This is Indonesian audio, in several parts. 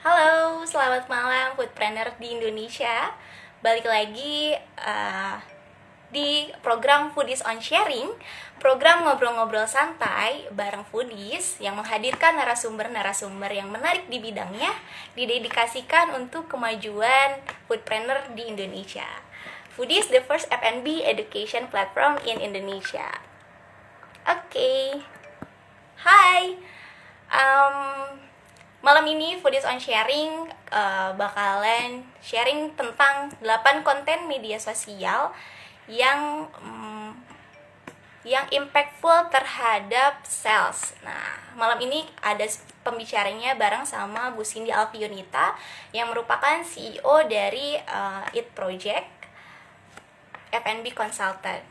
Halo, selamat malam Foodpreneur di Indonesia. Balik lagi di program Foodies on Sharing, program ngobrol-ngobrol santai bareng foodies yang menghadirkan narasumber-narasumber yang menarik di bidangnya, didedikasikan untuk kemajuan foodpreneur di Indonesia. Foodies, the first F&B education platform in Indonesia. Oke. Hai. Um, Malam ini Foodies on Sharing bakalan sharing tentang 8 konten media sosial yang yang impactful terhadap sales. Nah, malam ini ada pembicaranya bareng sama Bu Cindy Alfionita yang merupakan CEO dari It Project F&B Consultant.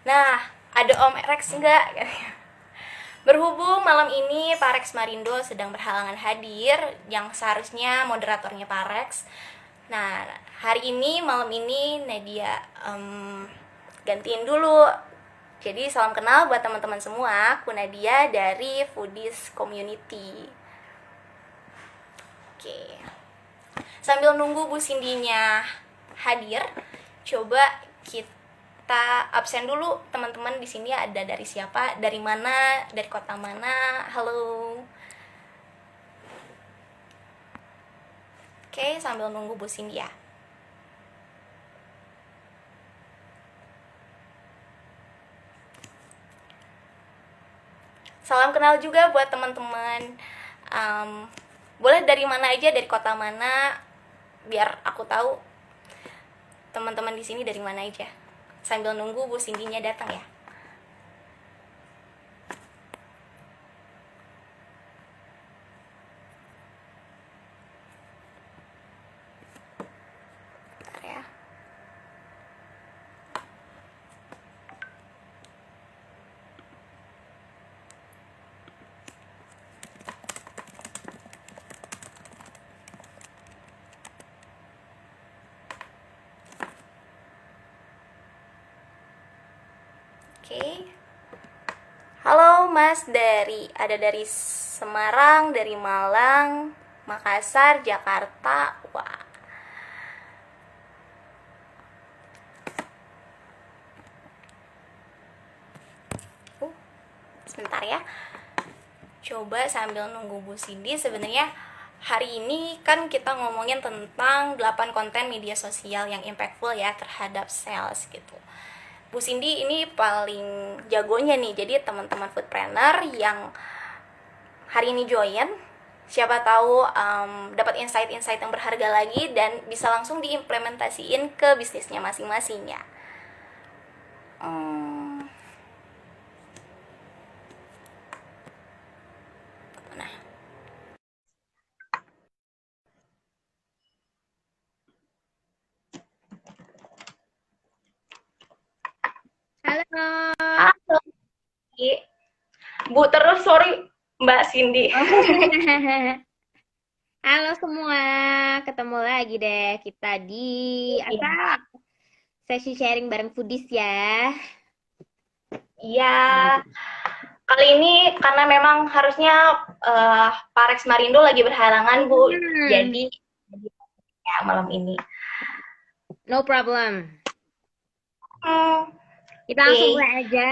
Nah, ada Om Rex enggak? Berhubung malam ini Pak Rex Marindo sedang berhalangan hadir, yang seharusnya moderatornya Pak Rex. Nah, hari ini, malam ini Nadia gantiin dulu. Jadi salam kenal buat teman-teman semua, aku Nadia dari Foodies Community. Oke. Sambil nunggu Bu Cindy-nya hadir, coba kita absen dulu. Teman-teman di sini ada dari siapa, dari mana, dari kota mana? Halo. Oke, sambil nunggu Bu Cindy ya. Salam kenal juga buat teman-teman. Boleh dari mana aja, dari kota mana, biar aku tahu teman-teman di sini dari mana aja. Sambil nunggu Bu Cindy-nya datang ya. Bentar ya. Oke. Halo Mas, ada dari Semarang, dari Malang, Makassar, Jakarta. Wah. Sebentar ya. Coba sambil nunggu Bu Cindy, sebenarnya hari ini kan kita ngomongin tentang 8 konten media sosial yang impactful ya terhadap sales gitu. Bu Cindy ini paling jagonya nih, jadi teman-teman foodpreneur yang hari ini join, siapa tahu dapat insight-insight yang berharga lagi dan bisa langsung diimplementasiin ke bisnisnya masing-masing ya. Nah, Halo. halo Bu, terus sorry Mbak Cindy. Halo semua, ketemu lagi deh kita di apa Iya, sesi sharing bareng foodies ya. iya. Kali ini karena memang harusnya Pak Rex Marindo lagi berhalangan Bu, Hmm, jadi ya malam ini. no problem. Kita langsung Oke. mulai aja.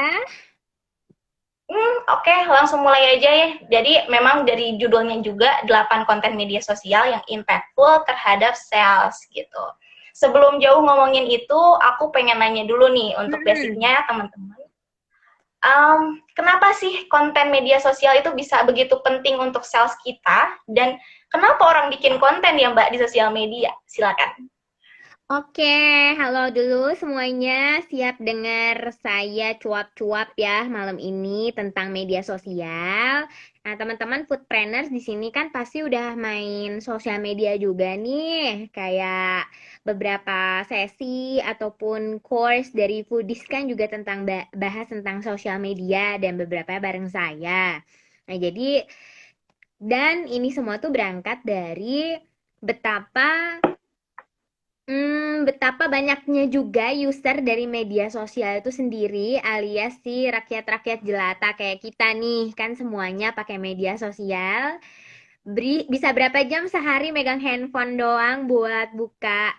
Oke, langsung mulai aja ya. Jadi memang dari judulnya juga 8 konten media sosial yang impactful terhadap sales gitu. Sebelum jauh ngomongin itu, aku pengen nanya dulu nih untuk Hmm. basicnya teman-teman. Kenapa sih konten media sosial itu bisa begitu penting untuk sales kita? Dan kenapa orang bikin konten ya Mbak di sosial media? Silakan. Oke, halo dulu semuanya. Siap dengar saya cuap-cuap ya malam ini tentang media sosial. Nah, teman-teman foodpreneurs di sini kan pasti udah main sosial media juga nih, kayak beberapa sesi ataupun course dari Foodies kan juga tentang bahas tentang sosial media dan beberapa bareng saya. Nah, dan ini semua tuh berangkat dari betapa betapa banyaknya juga user dari media sosial itu sendiri alias si rakyat-rakyat jelata kayak kita nih kan semuanya pakai media sosial. Bisa berapa jam sehari megang handphone doang buat buka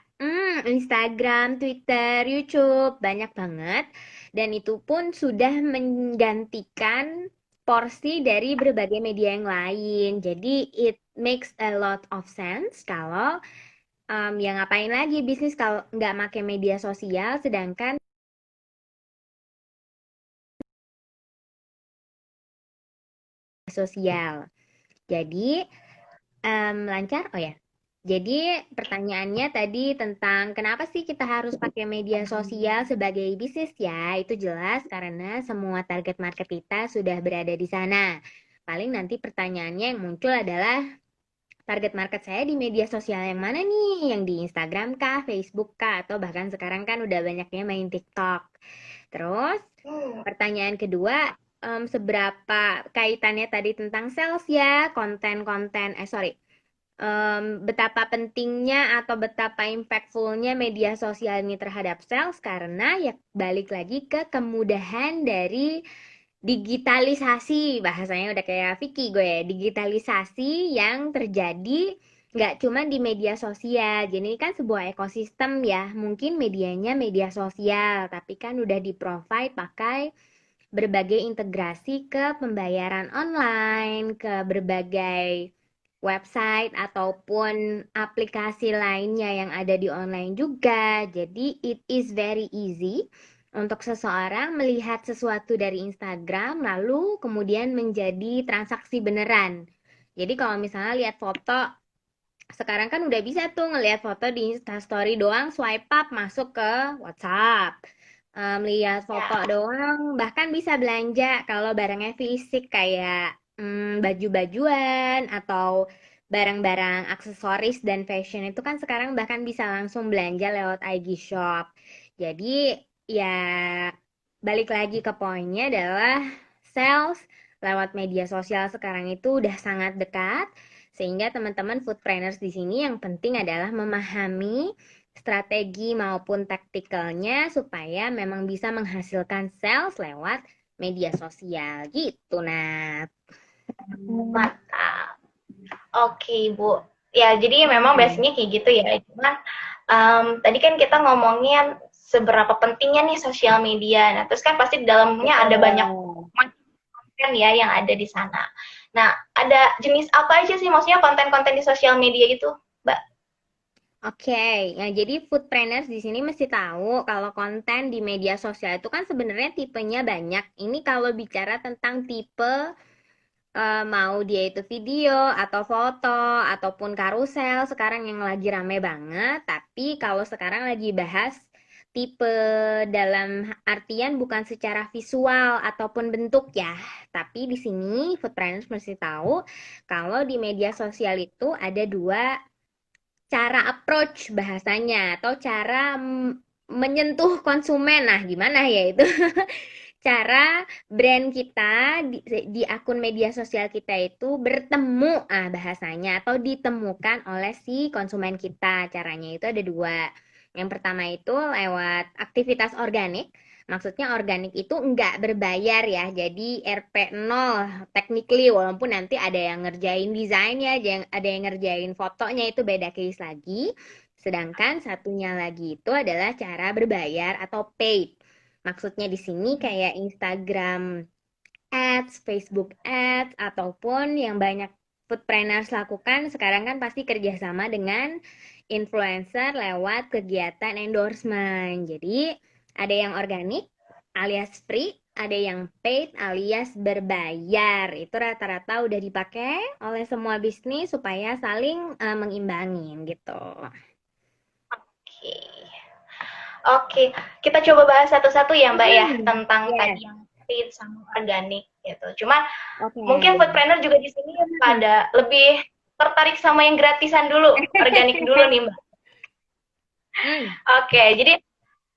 Instagram, Twitter, YouTube, banyak banget. Dan itu pun sudah menggantikan porsi dari berbagai media yang lain. Jadi it makes a lot of sense kalau ya ngapain lagi bisnis kalau nggak make media sosial, sedangkan sosial. Jadi lancar? Oh ya. Jadi pertanyaannya tadi tentang kenapa sih kita harus pakai media sosial sebagai bisnis ya? Itu jelas karena semua target market kita sudah berada di sana. Paling nanti pertanyaannya yang muncul adalah target market saya di media sosial yang mana nih? Yang di Instagram kah, Facebook kah, atau bahkan sekarang kan udah banyaknya main TikTok. Terus Hmm. pertanyaan kedua, seberapa kaitannya tadi tentang sales ya, konten-konten, sorry, betapa pentingnya atau betapa impactfulnya media sosial ini terhadap sales karena ya balik lagi ke kemudahan dari digitalisasi, bahasanya udah kayak Vicky gue ya, digitalisasi yang terjadi nggak cuma di media sosial. Jadi ini kan sebuah ekosistem ya, mungkin medianya media sosial, tapi kan udah di-provide pakai berbagai integrasi ke pembayaran online, ke berbagai website ataupun aplikasi lainnya yang ada di online juga. Jadi it is very easy untuk seseorang melihat sesuatu dari Instagram lalu kemudian menjadi transaksi beneran. Jadi kalau misalnya lihat foto, sekarang kan udah bisa tuh ngelihat foto di Instastory doang, swipe up masuk ke WhatsApp. Lihat foto Ya. doang, bahkan bisa belanja kalau barangnya fisik kayak baju-bajuan atau barang-barang aksesoris dan fashion itu kan sekarang bahkan bisa langsung belanja lewat IG Shop. Jadi ya balik lagi ke poinnya adalah sales lewat media sosial sekarang itu udah sangat dekat sehingga teman-teman foodpreneurs di sini yang penting adalah memahami strategi maupun taktikalnya supaya memang bisa menghasilkan sales lewat media sosial gitu. Nah, Mantap. Oke, Bu. Ya, jadi memang hmm. biasanya kayak gitu ya. Cuman tadi kan kita ngomongin seberapa pentingnya nih sosial media. Nah, terus kan pasti di dalamnya ada banyak Betul. konten ya yang ada di sana. Nah, ada jenis apa aja sih maksudnya konten-konten di sosial media itu, Mbak? Oke, ya jadi foodpreneurs di sini mesti tahu kalau konten di media sosial itu kan sebenarnya tipenya banyak. Ini kalau bicara tentang tipe mau dia itu video atau foto ataupun karusel sekarang yang lagi rame banget. Tapi kalau sekarang lagi bahas tipe dalam artian bukan secara visual ataupun bentuk ya. Tapi di sini foodpreneurs mesti tahu kalau di media sosial itu ada dua cara approach bahasanya atau cara menyentuh konsumen. Nah, gimana ya itu? Cara brand kita di akun media sosial kita itu bertemu bahasanya atau ditemukan oleh si konsumen kita. Caranya itu ada dua. Yang pertama itu lewat aktivitas organik. Maksudnya organik itu enggak berbayar ya. Jadi RP 0 technically walaupun nanti ada yang ngerjain desainnya, ada yang ngerjain fotonya itu beda case lagi. Sedangkan satunya lagi itu adalah cara berbayar atau paid. Maksudnya di sini kayak Instagram Ads, Facebook Ads, ataupun yang banyak foodpreneurs lakukan sekarang kan pasti kerjasama dengan influencer lewat kegiatan endorsement. Jadi ada yang organik alias free, ada yang paid alias berbayar. Itu rata-rata udah dipakai oleh semua bisnis supaya saling mengimbangin gitu. Oke. Oke, kita coba bahas satu-satu ya Mbak ya tentang Yes, tadi yang paid sama organik gitu. Cuma oke. mungkin foodpreneur juga di sini pada lebih tertarik sama yang gratisan dulu, organik dulu nih Mbak. Hmm. Oke, jadi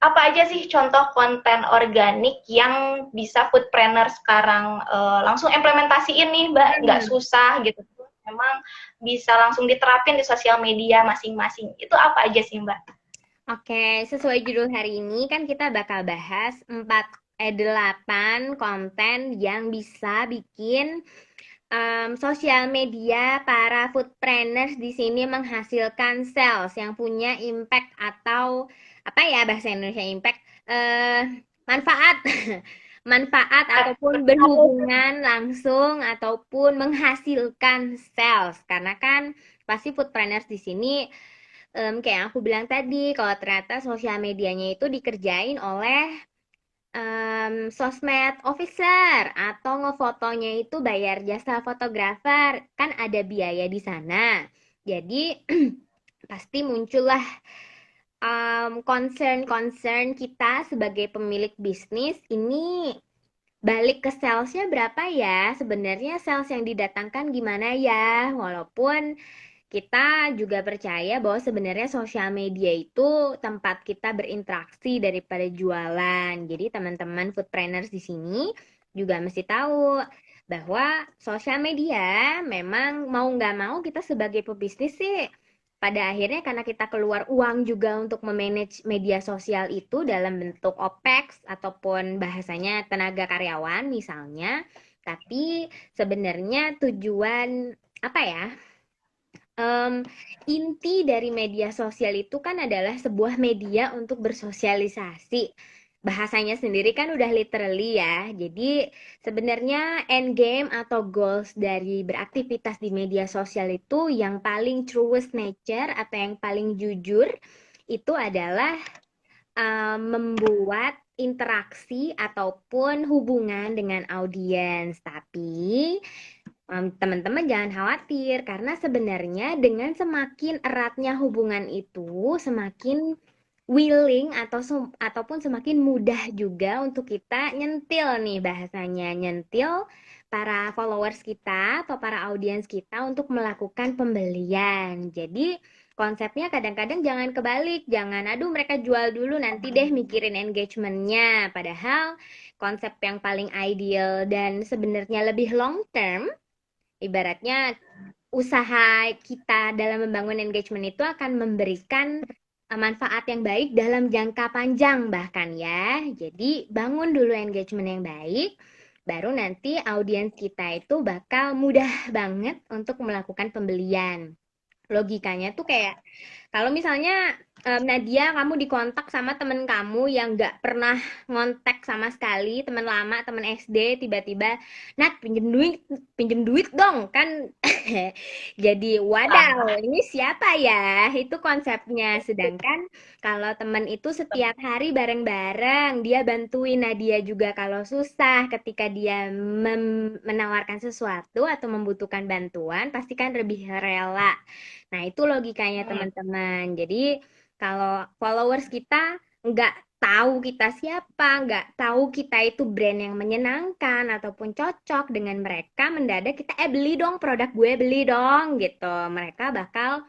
apa aja sih contoh konten organik yang bisa foodpreneur sekarang langsung implementasiin nih Mbak, nggak Hmm. susah gitu. Memang bisa langsung diterapin di sosial media masing-masing. Itu apa aja sih Mbak? Oke, sesuai judul hari ini kan kita bakal bahas 8 konten yang bisa bikin sosial media para foodpreneurs di sini menghasilkan sales yang punya impact atau apa ya bahasa Indonesia impact manfaat manfaat ataupun berhubungan langsung ataupun menghasilkan sales karena kan pasti foodpreneurs di sini kayak yang aku bilang tadi kalau ternyata sosial medianya itu dikerjain oleh sosmed officer atau ngefotonya itu bayar jasa fotografer kan ada biaya di sana jadi pasti muncullah concern-concern kita sebagai pemilik bisnis ini balik ke salesnya berapa ya sebenarnya sales yang didatangkan gimana ya walaupun kita juga percaya bahwa sebenarnya sosial media itu tempat kita berinteraksi daripada jualan. Jadi teman-teman foodpreneurs di sini juga mesti tahu bahwa sosial media memang mau nggak mau kita sebagai pebisnis sih pada akhirnya karena kita keluar uang juga untuk memanage media sosial itu dalam bentuk OPEX ataupun bahasanya tenaga karyawan misalnya. Tapi sebenarnya tujuan apa ya? Inti dari media sosial itu kan adalah sebuah media untuk bersosialisasi. Bahasanya sendiri kan udah literally ya. Jadi sebenarnya end game atau goals dari beraktivitas di media sosial itu yang paling truest nature atau yang paling jujur itu adalah membuat interaksi ataupun hubungan dengan audiens. Tapi teman-teman jangan khawatir karena sebenarnya dengan semakin eratnya hubungan itu semakin willing ataupun semakin mudah juga untuk kita nyentil nih bahasanya nyentil para followers kita atau para audiens kita untuk melakukan pembelian. Jadi konsepnya kadang-kadang jangan kebalik, jangan aduh mereka jual dulu nanti deh mikirin engagementnya. Padahal konsep yang paling ideal dan sebenarnya lebih long term ibaratnya usaha kita dalam membangun engagement itu akan memberikan manfaat yang baik dalam jangka panjang bahkan ya. Jadi bangun dulu engagement yang baik, baru nanti audiens kita itu bakal mudah banget untuk melakukan pembelian. Logikanya tuh kayak kalau misalnya Nadia kamu dikontak sama temen kamu yang nggak pernah ngontek sama sekali, teman lama, teman SD, tiba-tiba, Nat pinjem duit dong, kan jadi wadaw, ini siapa ya? Itu konsepnya. Sedangkan kalau temen itu setiap hari bareng-bareng, dia bantuin Nadia juga kalau susah, ketika dia menawarkan sesuatu atau membutuhkan bantuan, pasti kan lebih rela. Nah, itu logikanya teman-teman. Jadi, kalau followers kita nggak tahu kita siapa, nggak tahu kita itu brand yang menyenangkan ataupun cocok dengan mereka, mendadak kita, beli dong produk gue, beli dong, gitu. Mereka bakal,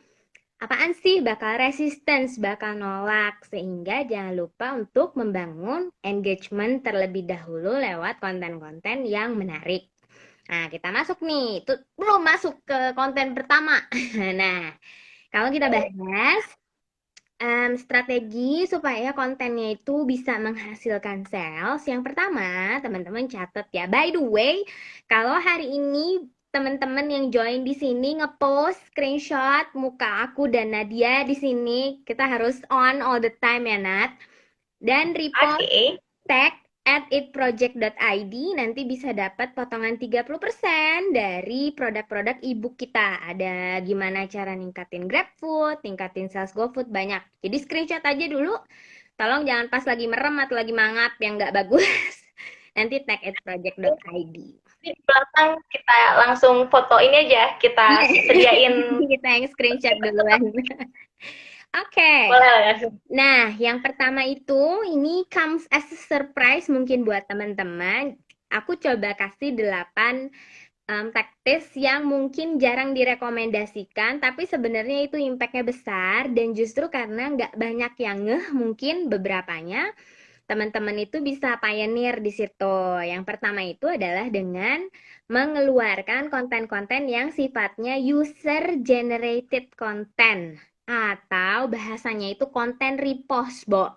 apaan sih? Bakal resistance, bakal nolak. Sehingga jangan lupa untuk membangun engagement terlebih dahulu lewat konten-konten yang menarik. Nah, kita masuk nih. Itu belum masuk ke konten pertama. Nah, kalau kita bahas strategi supaya kontennya itu bisa menghasilkan sales. Yang pertama, teman-teman catat ya. By the way, kalau hari ini teman-teman yang join di sini ngepost screenshot muka aku dan Nadia di sini, kita harus on all the time ya, Nat. Dan repost tag @itproject.id nanti bisa dapat potongan 30% dari produk-produk ebook kita. Ada gimana cara ningkatin GrabFood, ningkatin sales GoFood, banyak. Jadi screenshot aja dulu. Tolong jangan pas lagi merem atau lagi mangap yang nggak bagus. Nanti tag @project.id. Di belakang kita langsung foto ini aja, kita sediain. Kita yang screenshot duluan. Oke. Boleh. Nah, yang pertama itu ini comes as a surprise mungkin buat teman-teman. Aku coba kasih 8 taktis yang mungkin jarang direkomendasikan, tapi sebenarnya itu impact-nya besar dan justru karena nggak banyak yang ngeh, mungkin beberapanya teman-teman itu bisa pioneer di situ. Yang pertama itu adalah dengan mengeluarkan konten-konten yang sifatnya user generated content atau bahasanya itu konten repost, Bo.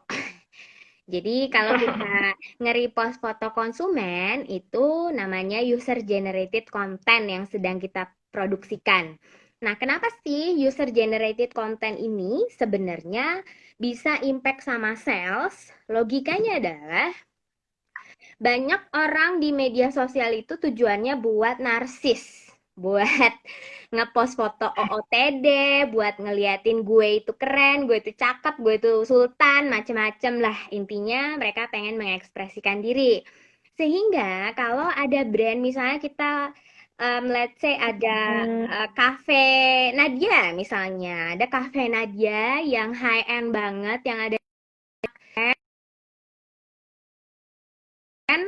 Jadi kalau kita nge-repost foto konsumen itu namanya user generated content yang sedang kita produksikan. Nah, kenapa sih user generated content ini sebenarnya bisa impact sama sales? Logikanya adalah banyak orang di media sosial itu tujuannya buat narsis, buat ngepost foto OOTD, buat ngeliatin gue itu keren, gue itu cakep, gue itu sultan, macem-macem lah. Intinya mereka pengen mengekspresikan diri. Sehingga kalau ada brand, misalnya kita let's say ada Hmm. cafe Nadia misalnya, ada cafe Nadia yang high end banget, yang ada kan,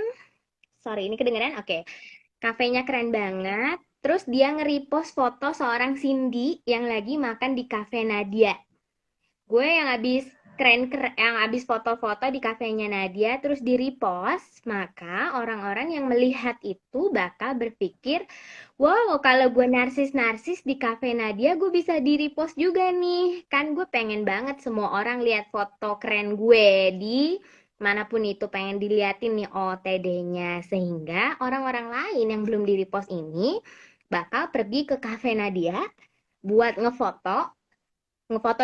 sorry ini kedengeran, oke. Kafenya keren banget. Terus dia nge-repost foto seorang Cindy yang lagi makan di cafe Nadia. Gue yang habis yang habis foto-foto di kafenya Nadia terus di-repost, maka orang-orang yang melihat itu bakal berpikir, wow, kalau gue narsis-narsis di cafe Nadia, gue bisa di-repost juga nih. Kan gue pengen banget semua orang lihat foto keren gue di manapun itu, pengen diliatin nih OOTD-nya. Sehingga orang-orang lain yang belum di-repost ini bakal pergi ke cafe Nadia buat ngefoto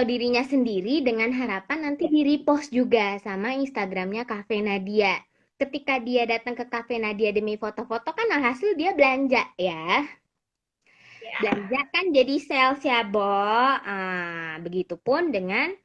dirinya sendiri dengan harapan nanti di-repost juga sama Instagramnya Cafe Nadia. Ketika dia datang ke Cafe Nadia demi foto-foto kan hasil dia belanja ya. Belanja kan jadi sales ya, Bo. Begitupun dengan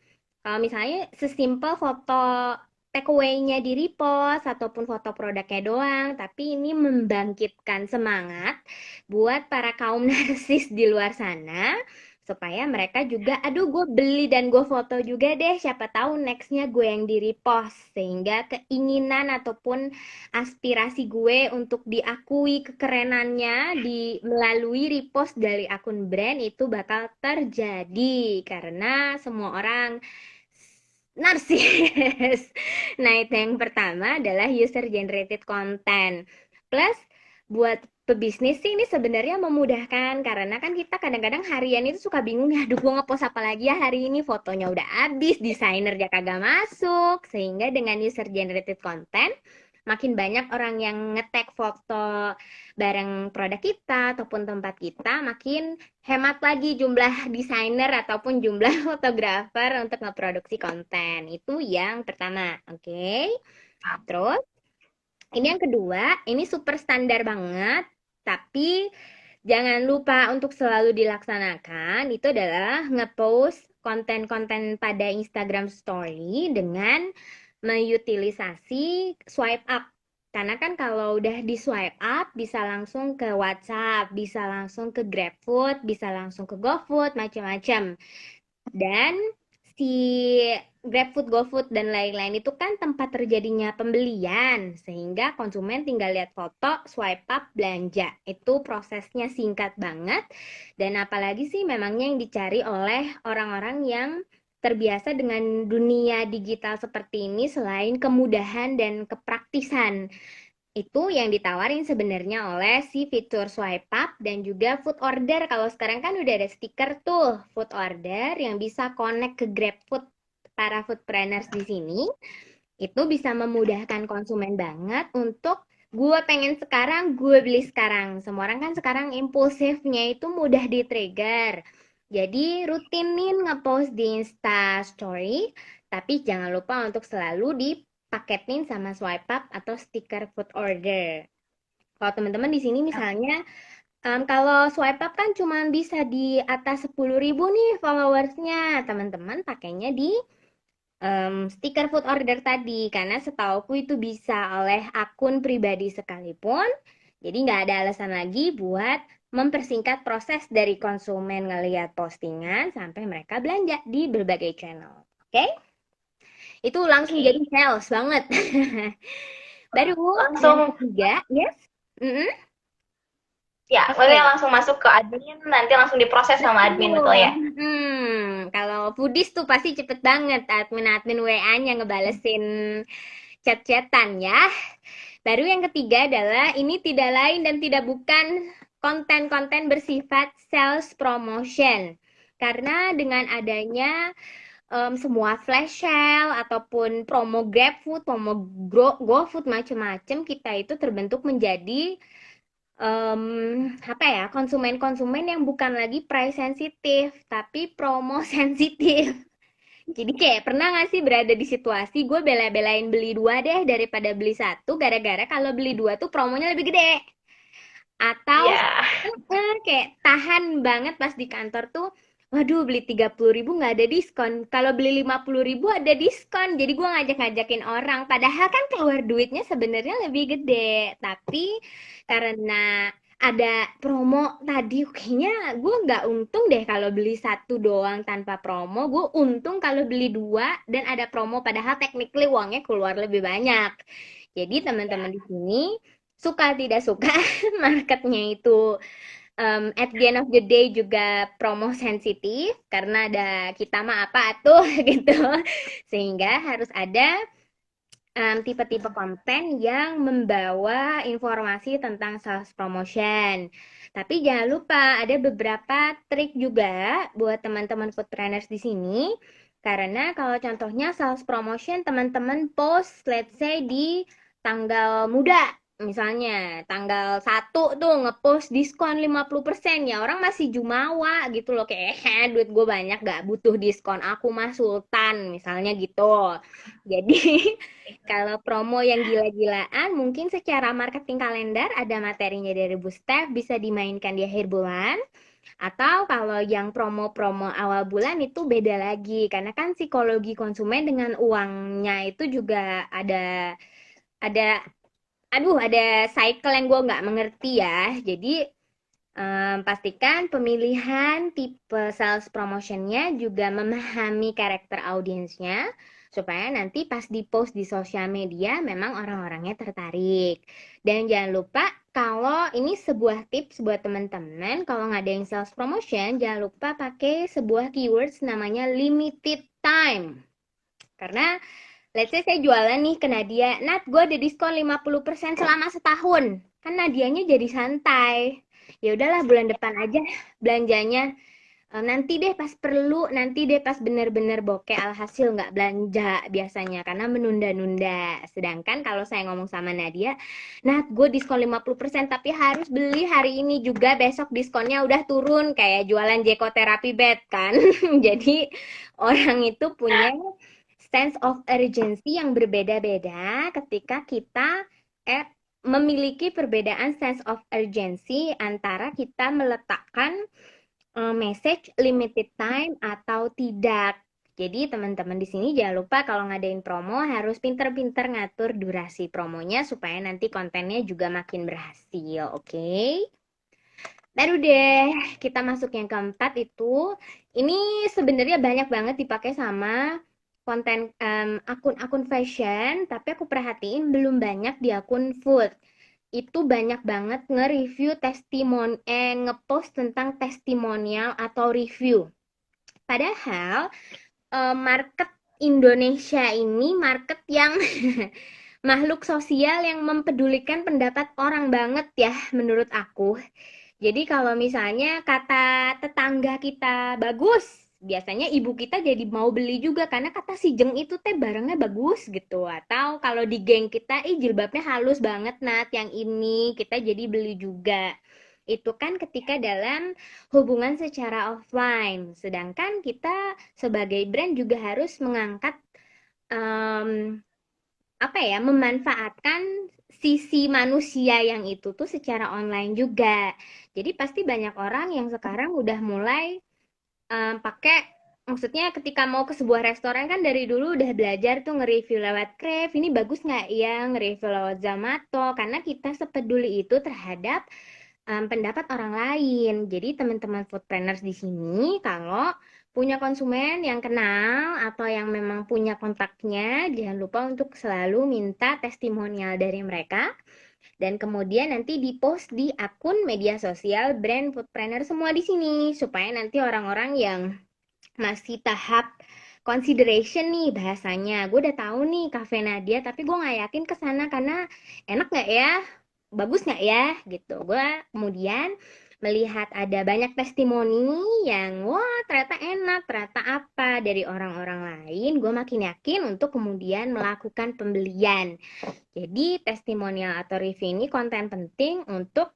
kalau misalnya sesimpel foto takeaway-nya di repost ataupun foto produknya doang, tapi ini membangkitkan semangat buat para kaum narsis di luar sana supaya mereka juga, aduh gue beli dan gue foto juga deh, siapa tahu nextnya gue yang di repost sehingga keinginan ataupun aspirasi gue untuk diakui kekerenannya melalui repost dari akun brand itu bakal terjadi karena semua orang narsis. Nah, itu yang pertama adalah user generated content. Plus buat pebisnis sih ini sebenarnya memudahkan karena kan kita kadang-kadang harian itu suka bingung ya, aduh gue ngepost apa lagi ya hari ini, fotonya udah habis, desainernya kagak masuk. Sehingga dengan user generated content makin banyak orang yang nge-tag foto bareng produk kita ataupun tempat kita, makin hemat lagi jumlah desainer ataupun jumlah fotografer untuk ngeproduksi konten. Itu yang pertama, oke? Terus, ini yang kedua, ini super standar banget, tapi jangan lupa untuk selalu dilaksanakan. Itu adalah ngepost konten-konten pada Instagram Story dengan mengutilisasi swipe up. Karena kan kalau udah di swipe up bisa langsung ke WhatsApp, bisa langsung ke GrabFood, bisa langsung ke GoFood, macam-macam. Dan si GrabFood, GoFood, dan lain-lain itu kan tempat terjadinya pembelian, sehingga konsumen tinggal lihat foto, swipe up, belanja. Itu prosesnya singkat banget, dan apalagi sih memangnya yang dicari oleh orang-orang yang terbiasa dengan dunia digital seperti ini selain kemudahan dan kepraktisan. Itu yang ditawarin sebenarnya oleh si fitur swipe up dan juga food order. Kalau sekarang kan udah ada stiker tuh food order yang bisa connect ke GrabFood para foodpreneurs di sini. Itu bisa memudahkan konsumen banget untuk gue pengen sekarang, gue beli sekarang. Semua orang kan sekarang impulsifnya itu mudah di-trigger. Jadi rutinin ngepost di Insta Story, tapi jangan lupa untuk selalu dipaketin sama swipe up atau stiker food order. Kalau teman-teman di sini misalnya, kalau swipe up kan cuma bisa di atas 10.000 nih followersnya. Teman-teman pakainya di stiker food order tadi. Karena setauku itu bisa oleh akun pribadi sekalipun. Jadi nggak ada alasan lagi buat mempersingkat proses dari konsumen ngelihat postingan sampai mereka belanja di berbagai channel. Oke? Itu langsung jadi Oke. sales banget. Baru yang Langsung ketiga, yes. Mm-mm. ya, maksudnya Oke. langsung masuk ke admin, nanti langsung diproses sama admin betul Betul. ya? Kalau foodies tuh pasti cepet banget admin-admin WA-nya ngebalesin chat-chatan ya. Baru yang ketiga adalah ini tidak lain dan tidak bukan konten-konten bersifat sales promotion. Karena dengan adanya semua flash sale ataupun promo GrabFood, promo GoFood macem-macem, kita itu terbentuk menjadi apa ya, konsumen-konsumen yang bukan lagi price sensitif tapi promo sensitif. Jadi kayak pernah gak sih berada di situasi gue bela-belain beli dua deh daripada beli satu, gara-gara kalau beli dua tuh promonya lebih gede. Atau Iya. kayak tahan banget pas di kantor tuh, waduh beli 30.000 nggak ada diskon. Kalau beli 50.000 ada diskon. Jadi gue ngajak-ngajakin orang. Padahal kan keluar duitnya sebenarnya lebih gede. Tapi karena ada promo tadi, kayaknya gue nggak untung deh kalau beli satu doang tanpa promo. Gue untung kalau beli dua dan ada promo. Padahal technically uangnya keluar lebih banyak. Jadi teman-teman di sini suka tidak suka marketnya itu at the end of the day juga promo sensitif karena ada kita mah apa tuh gitu, sehingga harus ada tipe-tipe konten yang membawa informasi tentang sales promotion. Tapi jangan lupa ada beberapa trik juga buat teman-teman food trainers di sini. Karena kalau contohnya sales promotion teman-teman post let's say di tanggal muda. Misalnya tanggal 1 tuh ngepost diskon 50% ya orang masih jumawa gitu loh kayak duit gue banyak gak butuh diskon aku mah sultan misalnya gitu. Jadi kalau promo yang gila-gilaan, mungkin secara marketing kalender ada materinya dari Bustef, bisa dimainkan di akhir bulan. Atau kalau yang promo-promo awal bulan itu beda lagi, karena kan psikologi konsumen dengan uangnya itu juga ada, aduh, ada cycle yang gue nggak mengerti ya. Jadi pastikan pemilihan tipe sales promotionnya juga memahami karakter audiensnya supaya nanti pas di post di sosial media memang orang-orangnya tertarik. Dan jangan lupa kalau ini sebuah tips buat teman-teman kalau ngadain sales promotion jangan lupa pakai sebuah keywords namanya limited time. Karena let's say saya jualan nih ke Nadia, Nat gue ada diskon 50% selama setahun. Kan Nadianya jadi santai. Ya udahlah bulan depan aja belanjanya. Nanti deh pas perlu, nanti deh pas bener-bener bokeh alhasil nggak belanja biasanya karena menunda-nunda. Sedangkan kalau saya ngomong sama Nadia, Nat gue diskon 50% tapi harus beli hari ini juga besok diskonnya udah turun kayak jualan Jeko Therapy Bed kan. Jadi orang itu punya sense of urgency yang berbeda-beda ketika kita eh, memiliki perbedaan sense of urgency antara kita meletakkan message limited time atau tidak. Jadi teman-teman di sini jangan lupa kalau ngadain promo harus pinter-pinter ngatur durasi promonya supaya nanti kontennya juga makin berhasil, oke? Baru deh kita masuk yang keempat itu. Ini sebenarnya banyak banget dipakai sama konten akun-akun fashion, tapi aku perhatiin belum banyak di akun food. Itu banyak banget nge-review ngepost tentang testimonial atau review. Padahal market Indonesia ini market yang makhluk sosial yang mempedulikan pendapat orang banget ya menurut aku. Jadi kalau misalnya kata tetangga kita bagus, biasanya ibu kita jadi mau beli juga karena kata si Jeng itu teh barangnya bagus gitu. Atau kalau di geng kita, jilbabnya halus banget Nat, yang ini kita jadi beli juga. Itu kan ketika dalam hubungan secara offline. Sedangkan kita sebagai brand juga harus mengangkat em, apa ya, memanfaatkan sisi manusia yang itu tuh secara online juga. Jadi pasti banyak orang yang sekarang udah mulai pakai, maksudnya ketika mau ke sebuah restoran kan dari dulu udah belajar tuh nge-review lewat Crave, ini bagus nggak ya, nge-review lewat Zamato, karena kita sepeduli itu terhadap pendapat orang lain. Jadi teman-teman foodplanners di sini kalau punya konsumen yang kenal atau yang memang punya kontaknya, jangan lupa untuk selalu minta testimonial dari mereka dan kemudian nanti di-post di akun media sosial brand foodpreneur semua di sini supaya nanti orang-orang yang masih tahap consideration nih bahasanya, gue udah tahu nih Cafe Nadia tapi gue nggak yakin ke sana karena enak nggak ya, bagus nggak ya gitu. Gue kemudian melihat ada banyak testimoni yang wah ternyata enak, ternyata apa dari orang-orang lain, gue makin yakin untuk kemudian melakukan pembelian. Jadi testimonial atau review ini konten penting untuk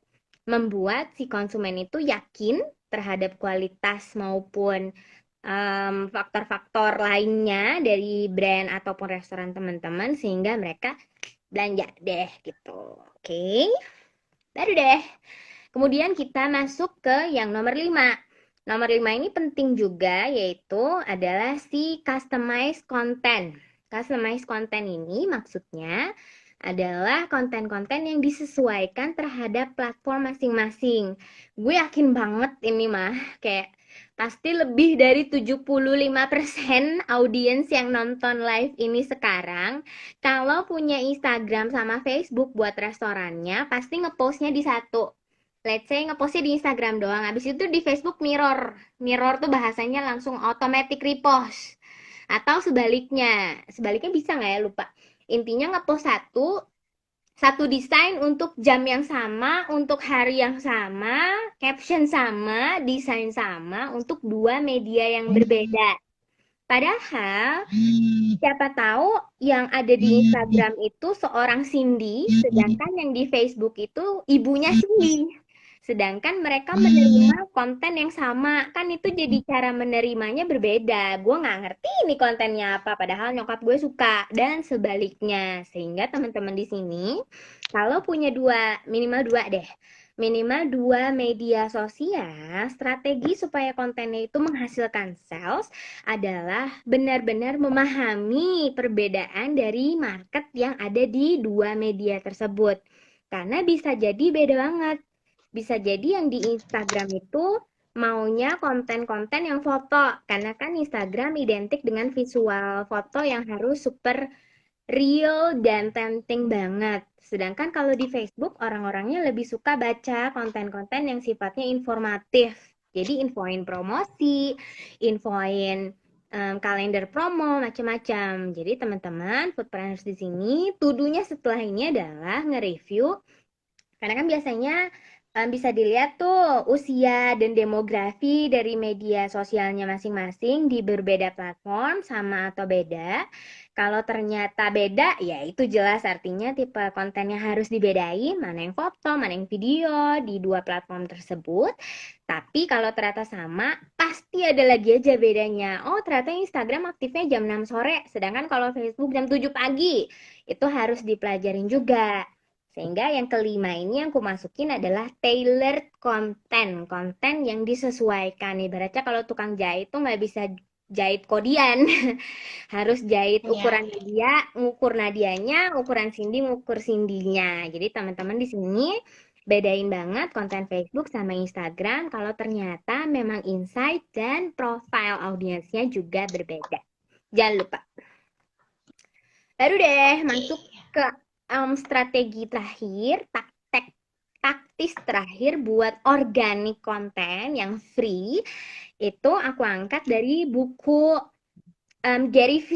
membuat si konsumen itu yakin terhadap kualitas maupun faktor-faktor lainnya dari brand ataupun restoran teman-teman sehingga mereka belanja deh gitu. Oke, baru deh. Kemudian kita masuk ke yang nomor 5. Nomor 5 ini penting juga yaitu adalah si customize content. Customize content ini maksudnya adalah konten-konten yang disesuaikan terhadap platform masing-masing. Gue yakin banget ini mah kayak pasti lebih dari 75% audiens yang nonton live ini sekarang kalau punya Instagram sama Facebook buat restorannya pasti ngepostnya di satu. Let's say ngepostnya di Instagram doang, habis itu di Facebook mirror. Mirror tuh bahasanya langsung automatic repost. Atau sebaliknya. Sebaliknya bisa nggak ya, lupa. Intinya ngepost satu desain untuk jam yang sama, untuk hari yang sama, caption sama, desain sama, untuk dua media yang berbeda. Padahal, siapa tahu yang ada di Instagram itu seorang Cindy, sedangkan yang di Facebook itu ibunya Cindy. Sedangkan mereka menerima konten yang sama, kan itu jadi cara menerimanya berbeda. Gue nggak ngerti ini kontennya apa, padahal nyokap gue suka dan sebaliknya. Sehingga teman-teman di sini, kalau punya minimal dua media sosial, strategi supaya kontennya itu menghasilkan sales adalah benar-benar memahami perbedaan dari market yang ada di dua media tersebut. Karena bisa jadi beda banget. Bisa jadi yang di Instagram itu maunya konten-konten yang foto, karena kan Instagram identik dengan visual foto yang harus super real dan tempting banget. Sedangkan kalau di Facebook orang-orangnya lebih suka baca konten-konten yang sifatnya informatif. Jadi infoin promosi, infoin kalender promo, macam-macam. Jadi teman-teman, foodplanners di sini, tuduhnya setelah ini adalah nge-review karena kan biasanya bisa dilihat tuh usia dan demografi dari media sosialnya masing-masing di berbeda platform sama atau beda. Kalau ternyata beda, ya itu jelas artinya tipe kontennya harus dibedain, mana yang foto, mana yang video di dua platform tersebut. Tapi kalau ternyata sama, pasti ada lagi aja bedanya. Oh, ternyata Instagram aktifnya jam 6 sore, sedangkan kalau Facebook jam 7 pagi. Itu harus dipelajarin juga. Sehingga yang kelima ini yang aku masukin adalah tailored content. Konten yang disesuaikan. Ibaratnya kalau tukang jahit tuh nggak bisa jahit kodian. Harus jahit ukuran dia, ngukur Nadianya, ukuran Cindy, ngukur Cindy-nya. Jadi teman-teman di sini bedain banget konten Facebook sama Instagram kalau ternyata memang insight dan profile audiensnya juga berbeda. Jangan lupa. Baru deh masuk ke strategi terakhir, taktis terakhir buat organic konten yang free. Itu aku angkat dari buku Gary V.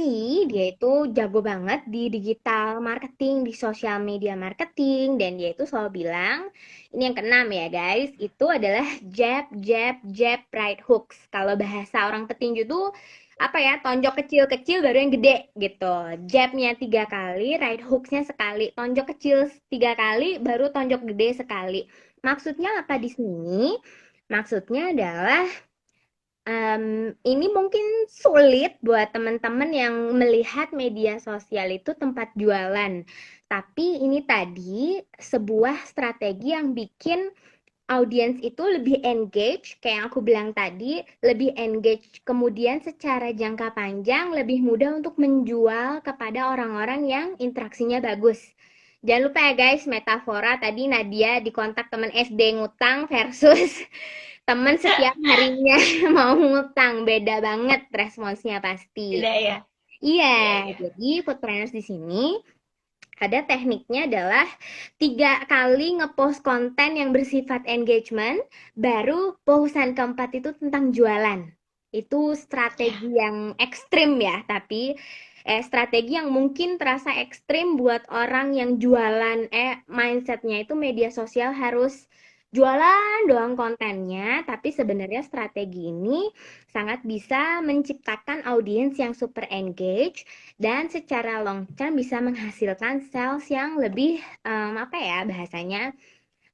Dia itu jago banget di digital marketing, di social media marketing, dan dia itu selalu bilang, ini yang keenam ya guys, itu adalah jab, jab, jab, right hooks. Kalau bahasa orang petinju tuh apa ya, tonjok kecil-kecil baru yang gede gitu. Jabnya 3 kali, right hooksnya sekali. Tonjok kecil 3 kali, baru tonjok gede sekali. Maksudnya apa di sini? Maksudnya adalah ini mungkin sulit buat teman-teman yang melihat media sosial itu tempat jualan. Tapi ini tadi sebuah strategi yang bikin audiens itu lebih engage, kayak yang aku bilang tadi, lebih engage. Kemudian secara jangka panjang lebih mudah untuk menjual kepada orang-orang yang interaksinya bagus. Jangan lupa ya guys, metafora tadi Nadia dikontak teman SD ngutang versus teman setiap harinya mau ngutang. Beda banget responsnya pasti. Beda ya. Iya, jadi foodplanners di sini ada tekniknya adalah 3 kali ngepost konten yang bersifat engagement, baru posan keempat itu tentang jualan. Itu strategi yang ekstrim ya, tapi strategi yang mungkin terasa ekstrim buat orang yang jualan, mindsetnya itu media sosial harus jualan doang kontennya, tapi sebenarnya strategi ini sangat bisa menciptakan audiens yang super engage dan secara long term bisa menghasilkan sales yang lebih apa ya bahasanya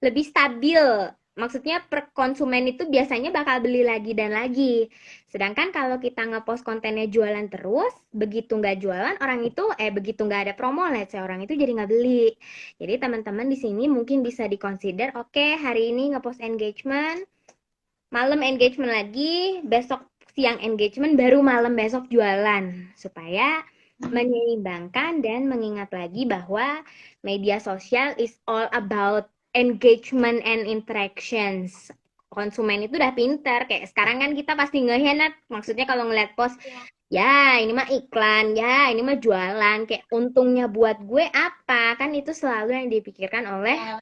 lebih stabil. Maksudnya per konsumen itu biasanya bakal beli lagi dan lagi. Sedangkan kalau kita ngepost kontennya jualan terus, begitu nggak jualan, orang itu, begitu nggak ada promo, let's say orang itu jadi nggak beli. Jadi teman-teman di sini mungkin bisa dikonsider, oke, hari ini ngepost engagement, malam engagement lagi, besok siang engagement, baru malam besok jualan. Supaya menyeimbangkan dan mengingat lagi bahwa media sosial is all about engagement and interactions. Konsumen itu udah pinter, kayak sekarang kan kita pasti ngehenet, maksudnya kalau ngeliat post, ya ini mah iklan, ya ini mah jualan, kayak untungnya buat gue apa, kan itu selalu yang dipikirkan oleh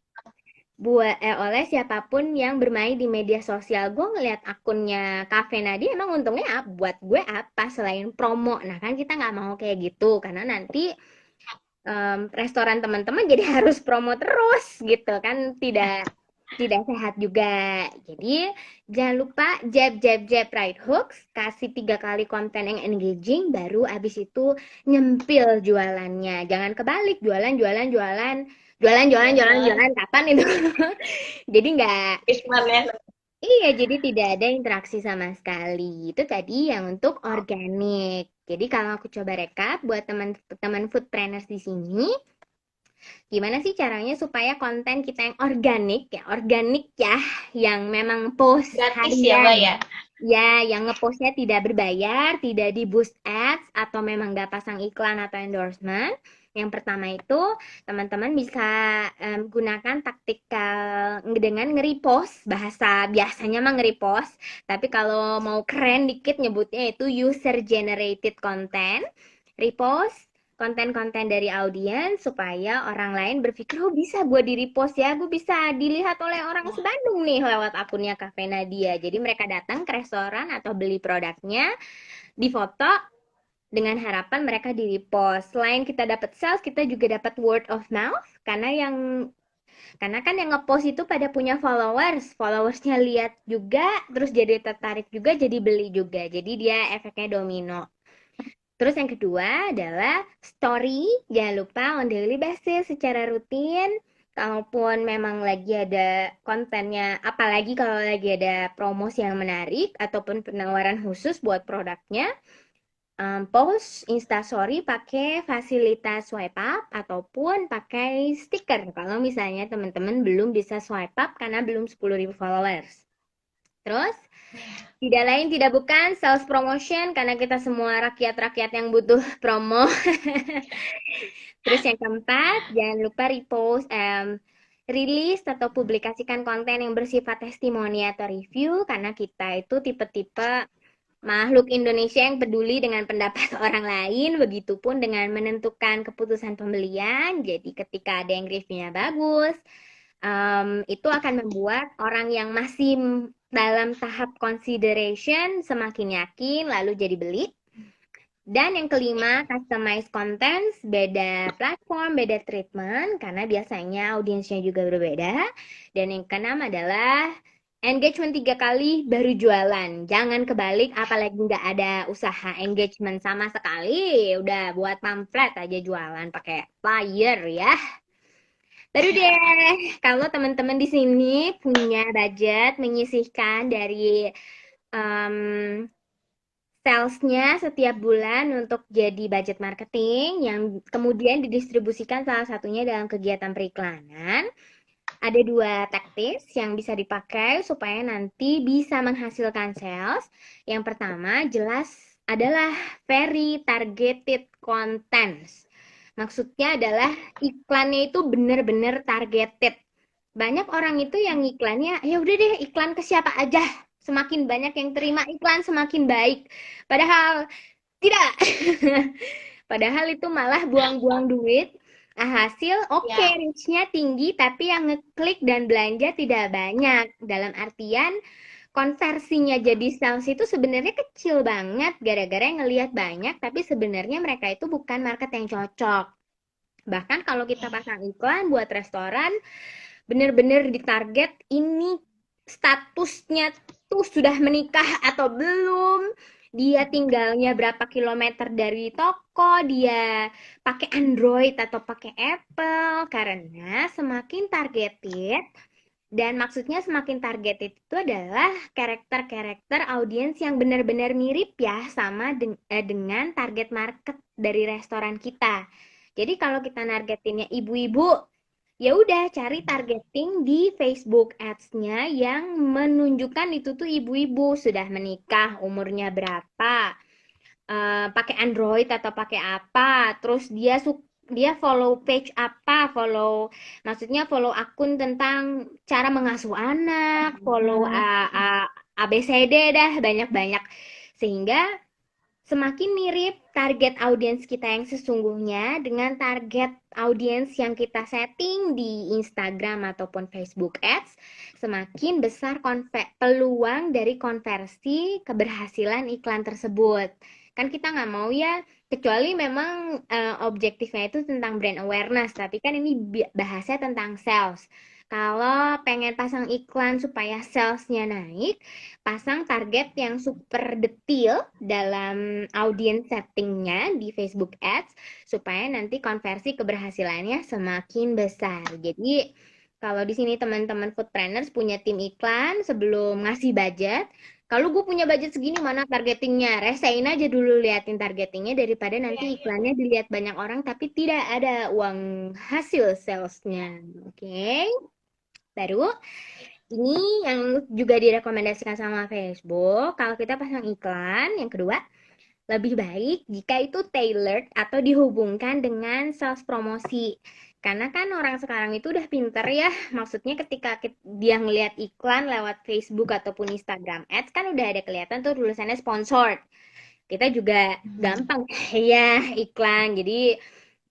Ya, oleh siapapun yang bermain di media sosial. Gue ngeliat akunnya Cafe Nadia emang untungnya buat gue apa selain promo. Nah kan kita nggak mau kayak gitu karena nanti restoran teman-teman jadi harus promo terus gitu kan, tidak sehat juga. Jadi jangan lupa jab jab jab right hooks, kasih 3 kali konten yang engaging, baru abis itu nyempil jualannya. Jangan kebalik, jualan jualan jualan jualan jualan jualan jualan. jualan kapan itu. Jadi nggak, Isman ya. iya, jadi tidak ada interaksi sama sekali. Itu tadi yang untuk organik. Jadi kalau aku coba rekap buat teman-teman foodpreneurs di sini, gimana sih caranya supaya konten kita yang organik ya, yang memang post Gratis ya, Mbak harian. ya. Ya, yang ngepostnya tidak berbayar, tidak di boost ads, atau memang nggak pasang iklan atau endorsement. Yang pertama itu, teman-teman bisa gunakan taktikal dengan nge-repost, bahasa biasanya mah nge-repost, tapi kalau mau keren dikit nyebutnya itu user generated content. Repost konten-konten dari audiens supaya orang lain berpikir, oh bisa gue di repost ya, gue bisa dilihat oleh orang sebandung nih lewat akunnya Cafe Nadia. Jadi mereka datang ke restoran atau beli produknya, difoto dengan harapan mereka di repost. Selain kita dapat sales, kita juga dapat word of mouth karena kan yang ngepost itu pada punya followersnya lihat juga, terus jadi tertarik juga, jadi beli juga. Jadi dia efeknya domino. Terus yang kedua adalah story, jangan lupa on daily basis secara rutin. Kalaupun memang lagi ada kontennya, apalagi kalau lagi ada promosi yang menarik ataupun penawaran khusus buat produknya, post Instastory pakai fasilitas swipe up ataupun pakai stiker. Kalau misalnya teman-teman belum bisa swipe up karena belum 10.000 followers. Terus tidak lain tidak bukan sales promotion karena kita semua rakyat-rakyat yang butuh promo. Terus yang keempat, jangan lupa repost, rilis atau publikasikan konten yang bersifat testimoni atau review karena kita itu tipe-tipe makhluk Indonesia yang peduli dengan pendapat orang lain, begitupun dengan menentukan keputusan pembelian. Jadi ketika ada yang reviewnya bagus, itu akan membuat orang yang masih dalam tahap consideration semakin yakin lalu jadi beli. Dan yang kelima, customize contents, beda platform, beda treatment, karena biasanya audiensnya juga berbeda. Dan yang keenam adalah engagement 3 kali baru jualan. Jangan kebalik, apalagi nggak ada usaha engagement sama sekali. Udah buat pamflet aja jualan pakai flyer ya. Baru deh, kalau teman-teman di sini punya budget menyisihkan dari um, salesnya setiap bulan untuk jadi budget marketing yang kemudian didistribusikan salah satunya dalam kegiatan periklanan. Ada 2 taktis yang bisa dipakai supaya nanti bisa menghasilkan sales. Yang pertama jelas adalah very targeted contents. Maksudnya adalah iklannya itu benar-benar targeted. Banyak orang itu yang iklannya, ya udah deh iklan ke siapa aja. Semakin banyak yang terima iklan semakin baik. Padahal tidak. Padahal itu malah buang-buang duit. Hasil oke, Ya, reach-nya tinggi, tapi yang ngeklik dan belanja tidak banyak. Dalam artian konversinya jadi sales itu sebenarnya kecil banget gara-gara yang ngelihat banyak, tapi sebenarnya mereka itu bukan market yang cocok. Bahkan kalau kita pasang iklan buat restoran, bener-bener ditarget ini statusnya tuh sudah menikah atau belum, dia tinggalnya berapa kilometer dari toko, dia pakai Android atau pakai Apple, karena semakin targeted dan maksudnya semakin targeted itu adalah karakter-karakter audiens yang benar-benar mirip ya sama dengan target market dari restoran kita. Jadi kalau kita nargetinnya ibu-ibu, ya udah cari targeting di Facebook Ads-nya yang menunjukkan itu tuh ibu-ibu sudah menikah, umurnya berapa, pakai Android atau pakai apa, terus dia follow page apa, maksudnya follow akun tentang cara mengasuh anak, follow ABCD dah banyak-banyak, sehingga semakin mirip target audiens kita yang sesungguhnya dengan target audiens yang kita setting di Instagram ataupun Facebook Ads, semakin besar peluang dari konversi keberhasilan iklan tersebut. Kan kita nggak mau ya, kecuali memang objektifnya itu tentang brand awareness, tapi kan ini bahasnya tentang sales. Kalau pengen pasang iklan supaya salesnya naik, pasang target yang super detail dalam audience settingnya di Facebook Ads supaya nanti konversi keberhasilannya semakin besar. Jadi kalau di sini teman-teman foodplanners punya tim iklan sebelum ngasih budget, kalau gue punya budget segini mana targetingnya, resain aja dulu liatin targetingnya daripada nanti iklannya dilihat banyak orang tapi tidak ada uang hasil salesnya. Oke. Baru ini yang juga direkomendasikan sama Facebook, kalau kita pasang iklan, yang kedua, lebih baik jika itu tailored atau dihubungkan dengan sales promosi. Karena kan orang sekarang itu udah pinter ya, maksudnya ketika dia ngelihat iklan lewat Facebook ataupun Instagram Ads, kan udah ada kelihatan tuh tulisannya sponsored. Kita juga gampang ya iklan, jadi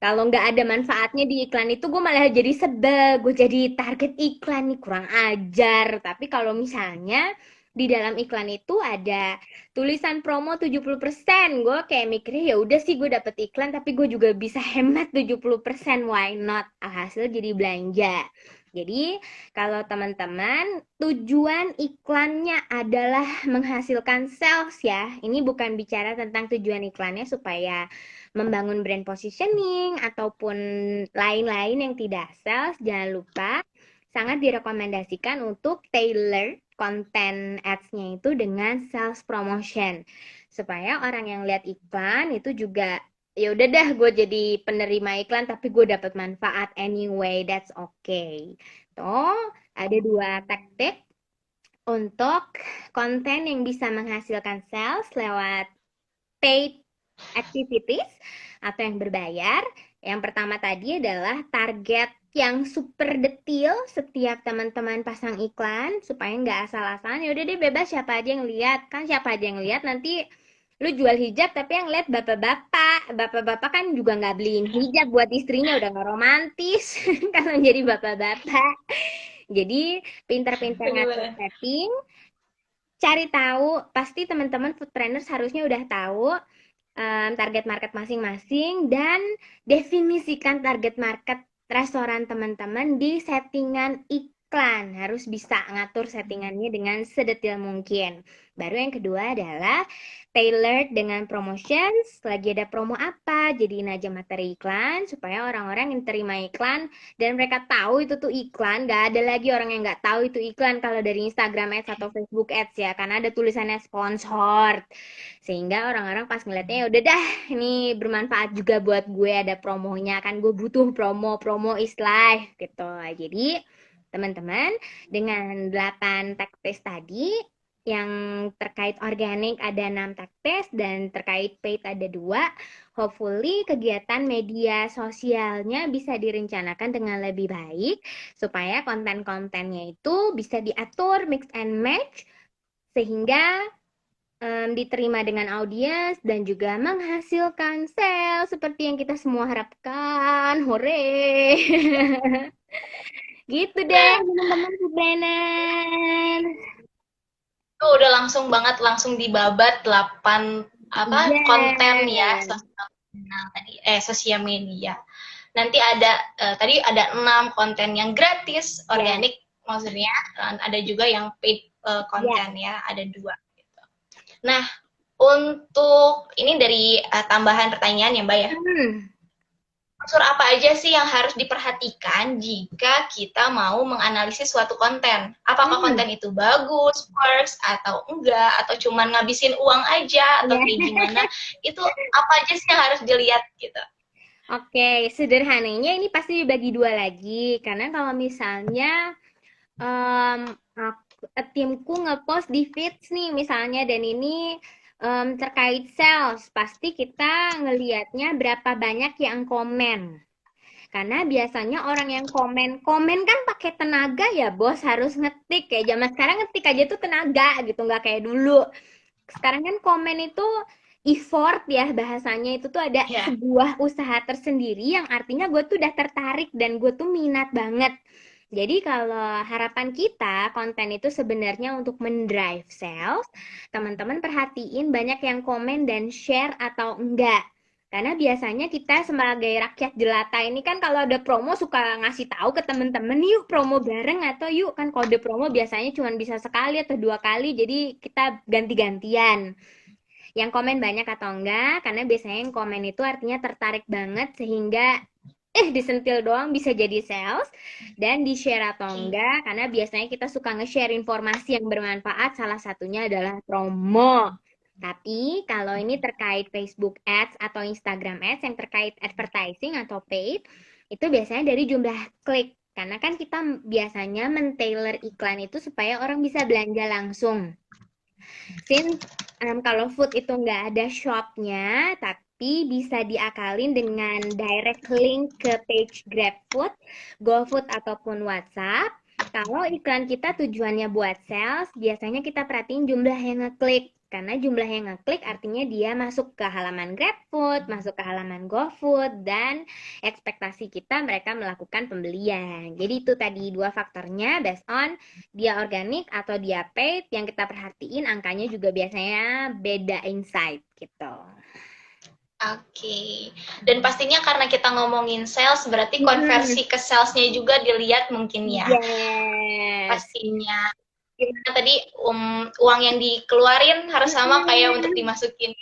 kalau nggak ada manfaatnya di iklan itu gue malah jadi sebel, gue jadi target iklan nih kurang ajar. Tapi kalau misalnya di dalam iklan itu ada tulisan promo 70%, gue kayak mikirnya ya udah sih gue dapet iklan tapi gue juga bisa hemat 70%, why not? Alhasil jadi belanja. Jadi kalau teman-teman tujuan iklannya adalah menghasilkan sales ya. Ini bukan bicara tentang tujuan iklannya supaya membangun brand positioning ataupun lain-lain yang tidak sales, jangan lupa sangat direkomendasikan untuk tailor konten ads-nya itu dengan sales promotion supaya orang yang lihat iklan itu juga ya udah dah gue jadi penerima iklan tapi gue dapat manfaat anyway, that's okay. Tuh ada dua taktik untuk konten yang bisa menghasilkan sales lewat paid activities atau yang berbayar. Yang pertama tadi adalah target yang super detail setiap teman-teman pasang iklan supaya nggak asal-asalan. Ya udah deh bebas siapa aja yang lihat, kan siapa aja yang lihat nanti lu jual hijab tapi yang lihat bapak-bapak kan juga nggak beliin hijab buat istrinya, udah nggak romantis kalau jadi bapak-bapak. Jadi pintar-pintar ngatur Bener-bener. setting, cari tahu, pasti teman-teman food trainers harusnya udah tahu target market masing-masing dan definisikan target market restoran teman-teman di settingan iklan. Harus bisa ngatur settingannya dengan sedetail mungkin. Baru yang kedua adalah tailored dengan promotions. Lagi ada promo apa, jadiin aja materi iklan supaya orang-orang yang terima iklan dan mereka tahu itu tuh iklan. Gak ada lagi orang yang nggak tahu itu iklan kalau dari Instagram Ads atau Facebook Ads ya, karena ada tulisannya sponsored. Sehingga orang-orang pas ngeliatnya ya udah dah ini bermanfaat juga buat gue, ada promonya kan gue butuh promo, promo is life gitu. Jadi teman-teman dengan 8 tactics tadi yang terkait organik ada 6 tactics dan terkait paid ada 2. Hopefully kegiatan media sosialnya bisa direncanakan dengan lebih baik supaya konten-kontennya itu bisa diatur mix and match sehingga diterima dengan audiens dan juga menghasilkan sales seperti yang kita semua harapkan. Hore! Gitu deh, teman-teman planner. Itu udah langsung banget langsung dibabat 8 apa konten ya Yes. sosial tadi sosial media. nanti ada tadi ada 6 konten yang gratis, Ya, organik maksudnya, dan ada juga yang paid ya. konten ya, ada 2 gitu. Nah, untuk ini dari tambahan pertanyaan ya Mbak ya. Hmm. Unsur apa aja sih yang harus diperhatikan jika kita mau menganalisis suatu konten? Apakah Hmm. konten itu bagus, works, atau enggak, atau cuman ngabisin uang aja, atau Ya. kayak gimana? Itu apa aja sih yang harus dilihat gitu? Oke, sederhananya ini pasti dibagi dua lagi. Karena kalau misalnya timku ngepost di feeds nih misalnya dan ini terkait sales, pasti kita ngelihatnya berapa banyak yang komen. Karena biasanya orang yang komen kan pakai tenaga ya bos, harus ngetik kayak zaman sekarang ngetik aja tuh tenaga gitu, nggak kayak dulu. Sekarang kan komen itu effort ya bahasanya, itu tuh ada Ya, sebuah usaha tersendiri yang artinya gue tuh udah tertarik dan gue tuh minat banget. Jadi kalau harapan kita konten itu sebenarnya untuk mendrive sales, teman-teman perhatiin banyak yang komen dan share atau enggak. Karena biasanya kita sebagai rakyat jelata ini kan kalau ada promo suka ngasih tahu ke temen-temen, yuk promo bareng atau yuk, kan kode promo biasanya cuma bisa sekali atau dua kali, jadi kita ganti-gantian. Yang komen banyak atau enggak, karena biasanya yang komen itu artinya tertarik banget sehingga disentil doang bisa jadi sales, dan di share atau oke. enggak karena biasanya kita suka nge-share informasi yang bermanfaat, salah satunya adalah promo. Tapi kalau ini terkait Facebook Ads atau Instagram Ads yang terkait advertising atau paid, itu biasanya dari jumlah klik. Karena kan kita biasanya men-tailor iklan itu supaya orang bisa belanja langsung. Since kalau food itu nggak ada shopnya, tapi bisa diakalin dengan direct link ke page GrabFood, GoFood ataupun WhatsApp. Kalau iklan kita tujuannya buat sales, biasanya kita perhatiin jumlah yang ngeklik. Karena jumlah yang ngeklik artinya dia masuk ke halaman GrabFood, masuk ke halaman GoFood, dan ekspektasi kita mereka melakukan pembelian. Jadi itu tadi dua faktornya based on dia organik atau dia paid, yang kita perhatiin angkanya juga biasanya beda insight gitu. Oke. Dan pastinya karena kita ngomongin sales, berarti Hmm, konversi ke salesnya juga dilihat mungkin ya. yes. Pastinya. Tadi uang yang dikeluarin harus sama kayak untuk Hmm. dimasukin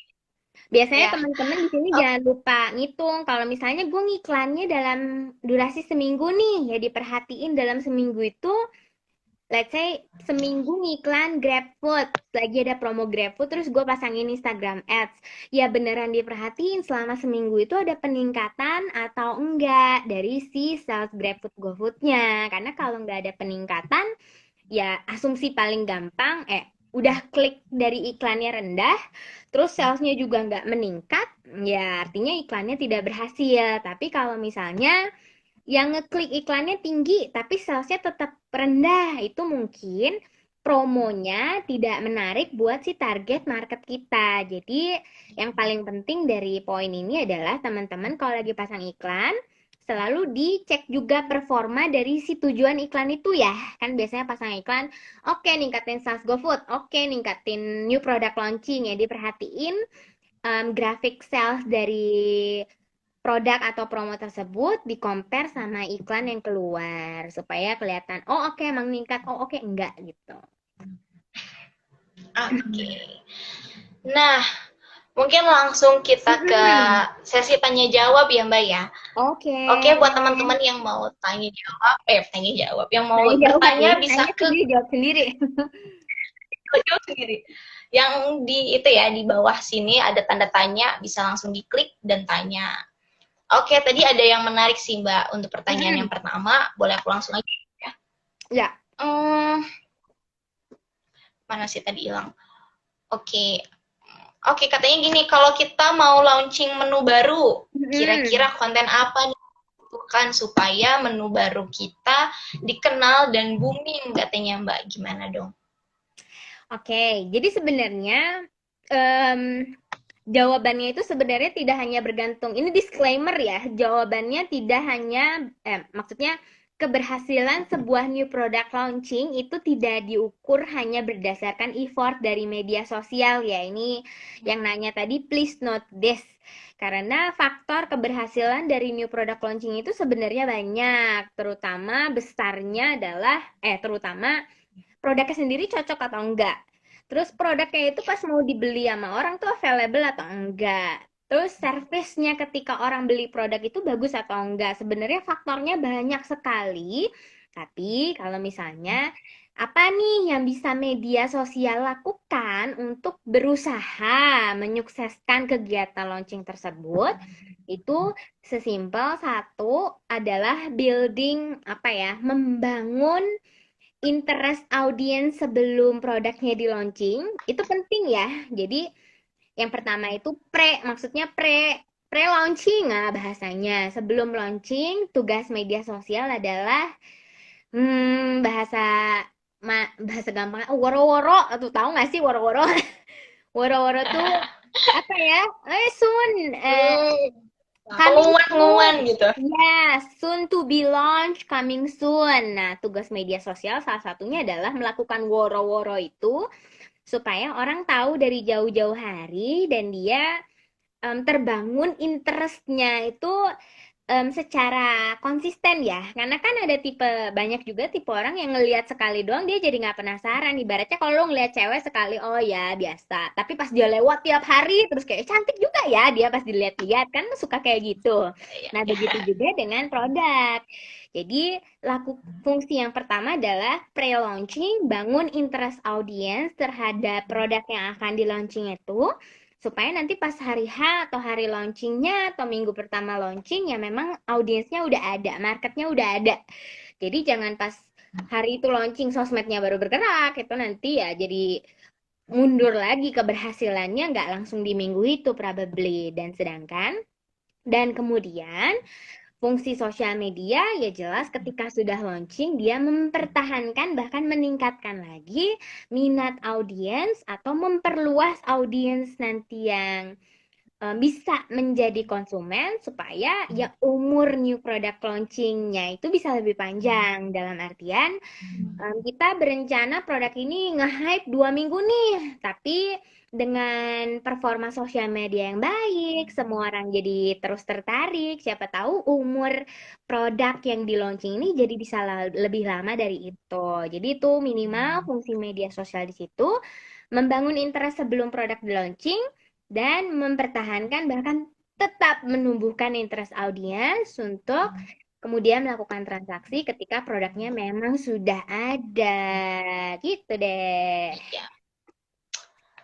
Biasanya ya. teman-teman di sini Oke. jangan lupa ngitung. Kalau misalnya gue ngiklannya dalam durasi seminggu nih, ya diperhatiin dalam seminggu itu, let's say seminggu ngiklan GrabFood, lagi ada promo GrabFood, terus gue pasangin Instagram Ads. Ya beneran diperhatiin selama seminggu itu ada peningkatan atau enggak dari si sales GrabFood GoFoodnya. Karena kalau nggak ada peningkatan, ya asumsi paling gampang, udah klik dari iklannya rendah, terus salesnya juga nggak meningkat, ya artinya iklannya tidak berhasil. Tapi kalau misalnya yang ngeklik iklannya tinggi tapi salesnya tetap rendah, itu mungkin promonya tidak menarik buat si target market kita. Jadi yang paling penting dari poin ini adalah teman-teman kalau lagi pasang iklan, selalu dicek juga performa dari si tujuan iklan itu ya. Kan biasanya pasang iklan, oke ningkatin sales GoFood, oke ningkatin new product launching, ya diperhatiin grafik sales dari produk atau promo tersebut di compare sama iklan yang keluar supaya kelihatan, oh oke emang meningkat, oh oke enggak gitu. Oke. Nah, mungkin langsung kita ke Mm-mm. sesi tanya jawab ya, Mbak ya. Oke. Oke, buat teman-teman yang mau tanya jawab, tanya jawab, yang mau Tanya jawab nih, bertanya bisa nanya ke sendiri jawab sendiri. jawab sendiri. Yang di itu ya di bawah sini ada tanda tanya, bisa langsung diklik dan tanya. Oke, tadi ada yang menarik sih Mbak untuk pertanyaan yang Mm-mm. pertama. Boleh aku langsung aja ya? Ya. Hmm, mana sih tadi hilang? Oke, oke katanya gini, kalau kita mau launching menu baru, kira-kira Mm-mm. konten apa nih bukan supaya menu baru kita dikenal dan booming katanya Mbak. Gimana dong? Oke, jadi sebenarnya em, jawabannya itu sebenarnya tidak hanya bergantung, ini disclaimer ya, jawabannya tidak hanya, maksudnya keberhasilan sebuah new product launching itu tidak diukur hanya berdasarkan effort dari media sosial ya. Ini yang nanya tadi, please note this. Karena faktor keberhasilan dari new product launching itu sebenarnya banyak, terutama besarnya adalah terutama produknya sendiri cocok atau enggak. Terus produknya itu pas mau dibeli sama orang tuh available atau enggak. Terus servisnya ketika orang beli produk itu bagus atau enggak. Sebenarnya faktornya banyak sekali. Tapi kalau misalnya apa nih yang bisa media sosial lakukan untuk berusaha menyukseskan kegiatan launching tersebut? Itu sesimpel satu adalah building apa ya, membangun interest audience sebelum produknya di launching itu penting ya. Jadi yang pertama itu maksudnya pre launching bahasanya. Sebelum launching, tugas media sosial adalah bahasa bahasa gampang woro-woro, atau tahu nggak sih woro-woro? Woro-woro tuh apa ya? Soon coming Pengumuman-pengumuman soon. gitu. Ya, soon to be launched, coming soon. Nah, tugas media sosial salah satunya adalah melakukan woro-woro itu supaya orang tahu dari jauh-jauh hari dan dia terbangun interestnya itu secara konsisten ya. Karena kan ada banyak juga tipe orang yang ngelihat sekali doang dia jadi nggak penasaran. Ibaratnya kalau lo ngelihat cewek sekali, oh ya biasa. Tapi pas dia lewat tiap hari terus kayak cantik juga ya dia pas dilihat-lihat kan suka kayak gitu. Nah begitu juga dengan produk. Jadi fungsi yang pertama adalah pre-launching, bangun interest audience terhadap produk yang akan di-launching itu supaya nanti pas hari H atau hari launchingnya atau minggu pertama launching ya memang audiensnya udah ada, marketnya udah ada. Jadi jangan pas hari itu launching sosmednya baru bergerak, itu nanti ya jadi mundur lagi keberhasilannya nggak langsung di minggu itu probably. Dan kemudian fungsi sosial media ya jelas ketika sudah launching dia mempertahankan bahkan meningkatkan lagi minat audiens atau memperluas audiens nanti yang bisa menjadi konsumen supaya ya umur new product launchingnya itu bisa lebih panjang. Dalam artian kita berencana produk ini nge-hype 2 minggu nih, tapi dengan performa sosial media yang baik, semua orang jadi terus tertarik. Siapa tahu umur produk yang di launching ini jadi bisa lebih lama dari itu. Jadi itu minimal fungsi media sosial di situ, membangun interest sebelum produk di launching, dan mempertahankan bahkan tetap menumbuhkan interest audiens untuk kemudian melakukan transaksi ketika produknya memang sudah ada. Gitu deh. Ya.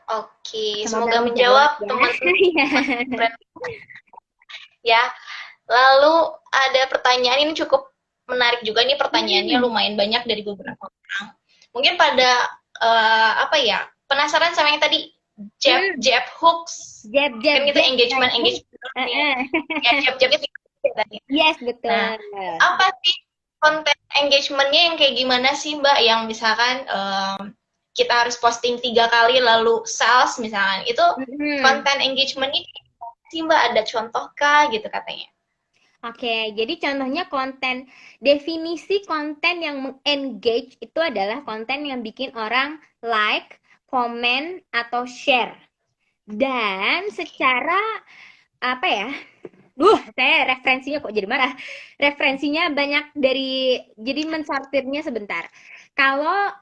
Oke, Semoga semoga menjawab ya. teman-teman. Ya, lalu ada pertanyaan ini cukup menarik juga nih, pertanyaannya lumayan banyak dari beberapa orang. Mungkin pada penasaran sama yang tadi jab hooks. Jab kan gitu engagement ya jab-jabnya tadi. Yes, betul. Nah, apa sih konten engagementnya yang kayak gimana sih Mbak, yang misalkan kita harus posting 3 kali lalu sales misalkan, itu konten engagementnya sih Mbak, ada contoh kah gitu katanya? Oke, jadi contohnya definisi konten yang meng-engage itu adalah konten yang bikin orang like, komen, atau share. Dan secara apa ya? Saya referensinya kok jadi marah. Referensinya banyak jadi mensortirnya sebentar. Kalau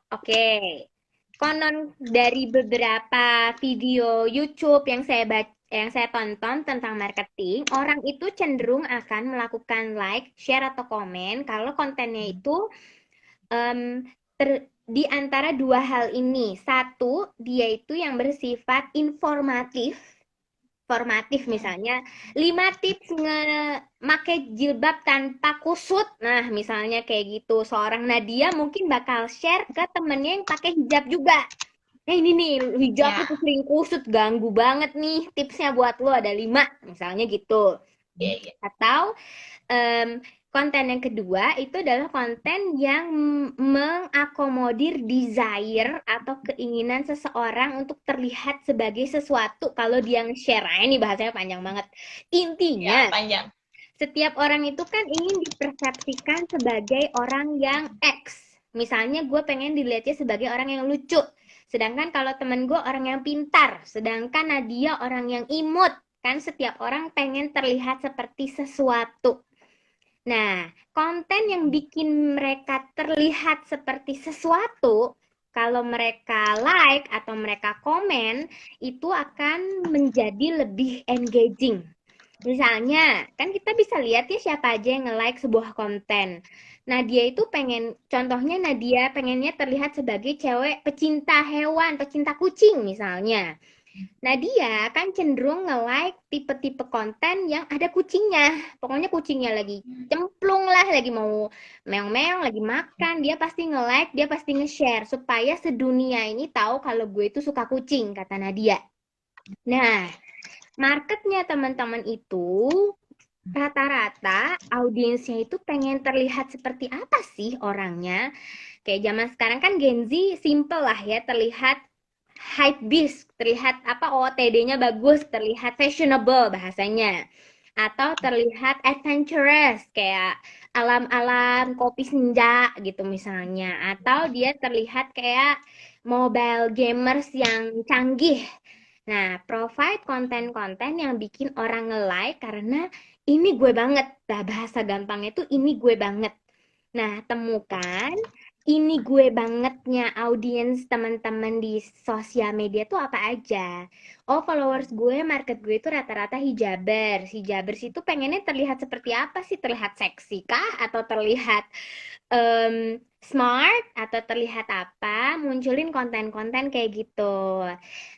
konon dari beberapa video YouTube yang saya tonton tentang marketing, orang itu cenderung akan melakukan like, share atau komen kalau kontennya itu di antara dua hal ini. Satu, dia itu yang bersifat informatif misalnya 5 tips make jilbab tanpa kusut. Nah, misalnya kayak gitu. Seorang Nadia mungkin bakal share ke temennya yang pakai hijab juga. Ini nih hijab itu sering kusut, ganggu banget nih. Tipsnya buat lo ada 5, misalnya gitu. Atau konten yang kedua itu adalah konten yang mengakomodir desire atau keinginan seseorang untuk terlihat sebagai sesuatu kalau dia nge-share. Nah, ini bahasanya panjang banget. Intinya, panjang. Setiap orang itu kan ingin dipersepsikan sebagai orang yang X. Misalnya gue pengen dilihatnya sebagai orang yang lucu. Sedangkan kalau temen gue orang yang pintar. Sedangkan Nadia orang yang imut. Kan setiap orang pengen terlihat seperti sesuatu. Nah, konten yang bikin mereka terlihat seperti sesuatu, kalau mereka like atau mereka komen, itu akan menjadi lebih engaging. Misalnya, kan kita bisa lihat ya siapa aja yang nge-like sebuah konten. Nadia itu contohnya Nadia pengennya terlihat sebagai cewek pecinta hewan, pecinta kucing misalnya. Nadia kan cenderung nge-like tipe-tipe konten yang ada kucingnya. Pokoknya kucingnya lagi cemplung lah, lagi mau meong-meong, lagi makan. Dia pasti nge-like, dia pasti nge-share. Supaya sedunia ini tahu kalau gue itu suka kucing, kata Nadia. Nah, marketnya teman-teman itu rata-rata audiensnya itu pengen terlihat seperti apa sih orangnya. Kayak zaman sekarang kan Gen Z simple lah ya, terlihat hype beast, terlihat apa OOTD-nya bagus, terlihat fashionable bahasanya. Atau terlihat adventurous kayak alam-alam kopi senja gitu misalnya. Atau dia terlihat kayak mobile gamers yang canggih. Nah, provide konten-konten yang bikin orang nge-like karena ini gue banget. Nah, bahasa gampangnya itu ini gue banget. Nah, temukan ini gue bangetnya audiens teman-teman di sosial media tuh apa aja. Oh, followers gue, market gue itu rata-rata hijabers. Hijabers itu pengennya terlihat seperti apa sih? Terlihat seksi kah? Atau terlihat smart? Atau terlihat apa? Munculin konten-konten kayak gitu.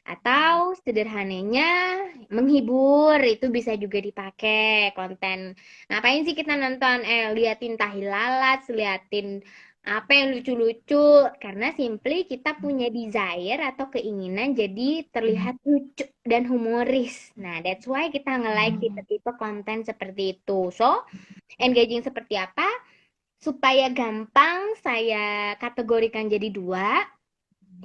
Atau sederhananya menghibur, itu bisa juga dipakai konten. Ngapain sih kita nonton? Liatin tahi lalat, liatin apa yang lucu-lucu. Karena simply kita punya desire atau keinginan jadi terlihat lucu dan humoris. Nah, that's why kita nge-like tipe-tipe konten seperti itu. So, engaging seperti apa? Supaya gampang saya kategorikan jadi dua.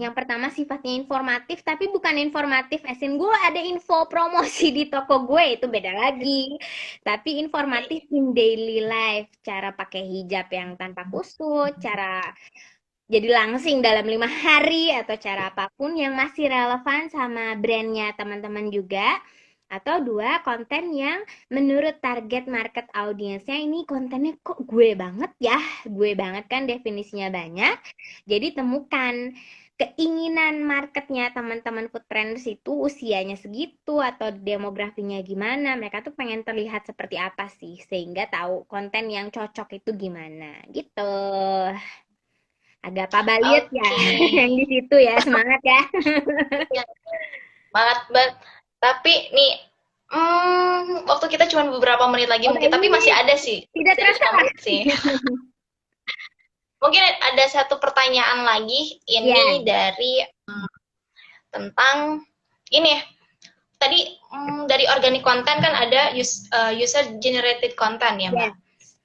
Yang pertama sifatnya informatif, tapi bukan informatif as in gue ada info promosi di toko gue, itu beda lagi. Tapi informatif in daily life, cara pakai hijab yang tanpa kusut, cara jadi langsing dalam 5 hari, atau cara apapun yang masih relevan sama brandnya teman-teman juga. Atau dua, konten yang menurut target market audiensnya ini kontennya kok gue banget ya. Gue banget kan definisinya banyak. Jadi temukan keinginan marketnya teman-teman foodpreneurs itu usianya segitu atau demografinya gimana. Mereka tuh pengen terlihat seperti apa sih. Sehingga tahu konten yang cocok itu gimana gitu. Agak pabaliet ya yang di situ ya, semangat ya. Ya, semangat banget. Tapi nih, waktu kita cuma beberapa menit lagi mungkin, tapi masih ada sih. Tidak terasa menit sih. Mungkin ada satu pertanyaan lagi ini dari tentang ini tadi dari organic content kan ada user generated content ya Mbak.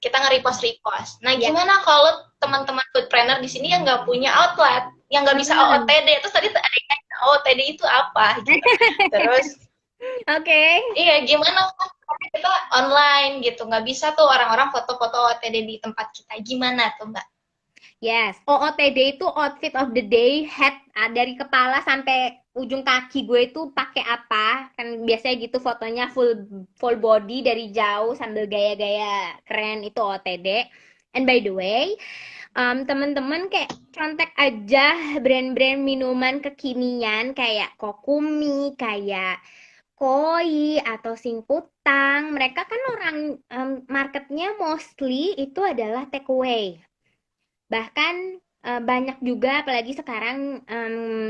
Kita nge-repost. Nah, gimana kalau teman-teman foodpreneur di sini yang nggak punya outlet, yang nggak bisa OOTD? Terus tadi ada yang nanya, OOTD itu apa? Gitu. Terus, iya, gimana kita online gitu, nggak bisa tuh orang-orang foto-foto OOTD di tempat kita. Gimana tuh, Mbak? Yes, OOTD itu outfit of the day, head dari kepala sampai ujung kaki gue itu pakai apa? Kan biasanya gitu fotonya full body dari jauh sambil gaya-gaya keren, itu OOTD. And by the way, teman-teman kayak contek aja brand-brand minuman kekinian kayak Kokumi, kayak Koi atau Singputang. Mereka kan orang marketnya mostly itu adalah take away. Bahkan banyak juga apalagi sekarang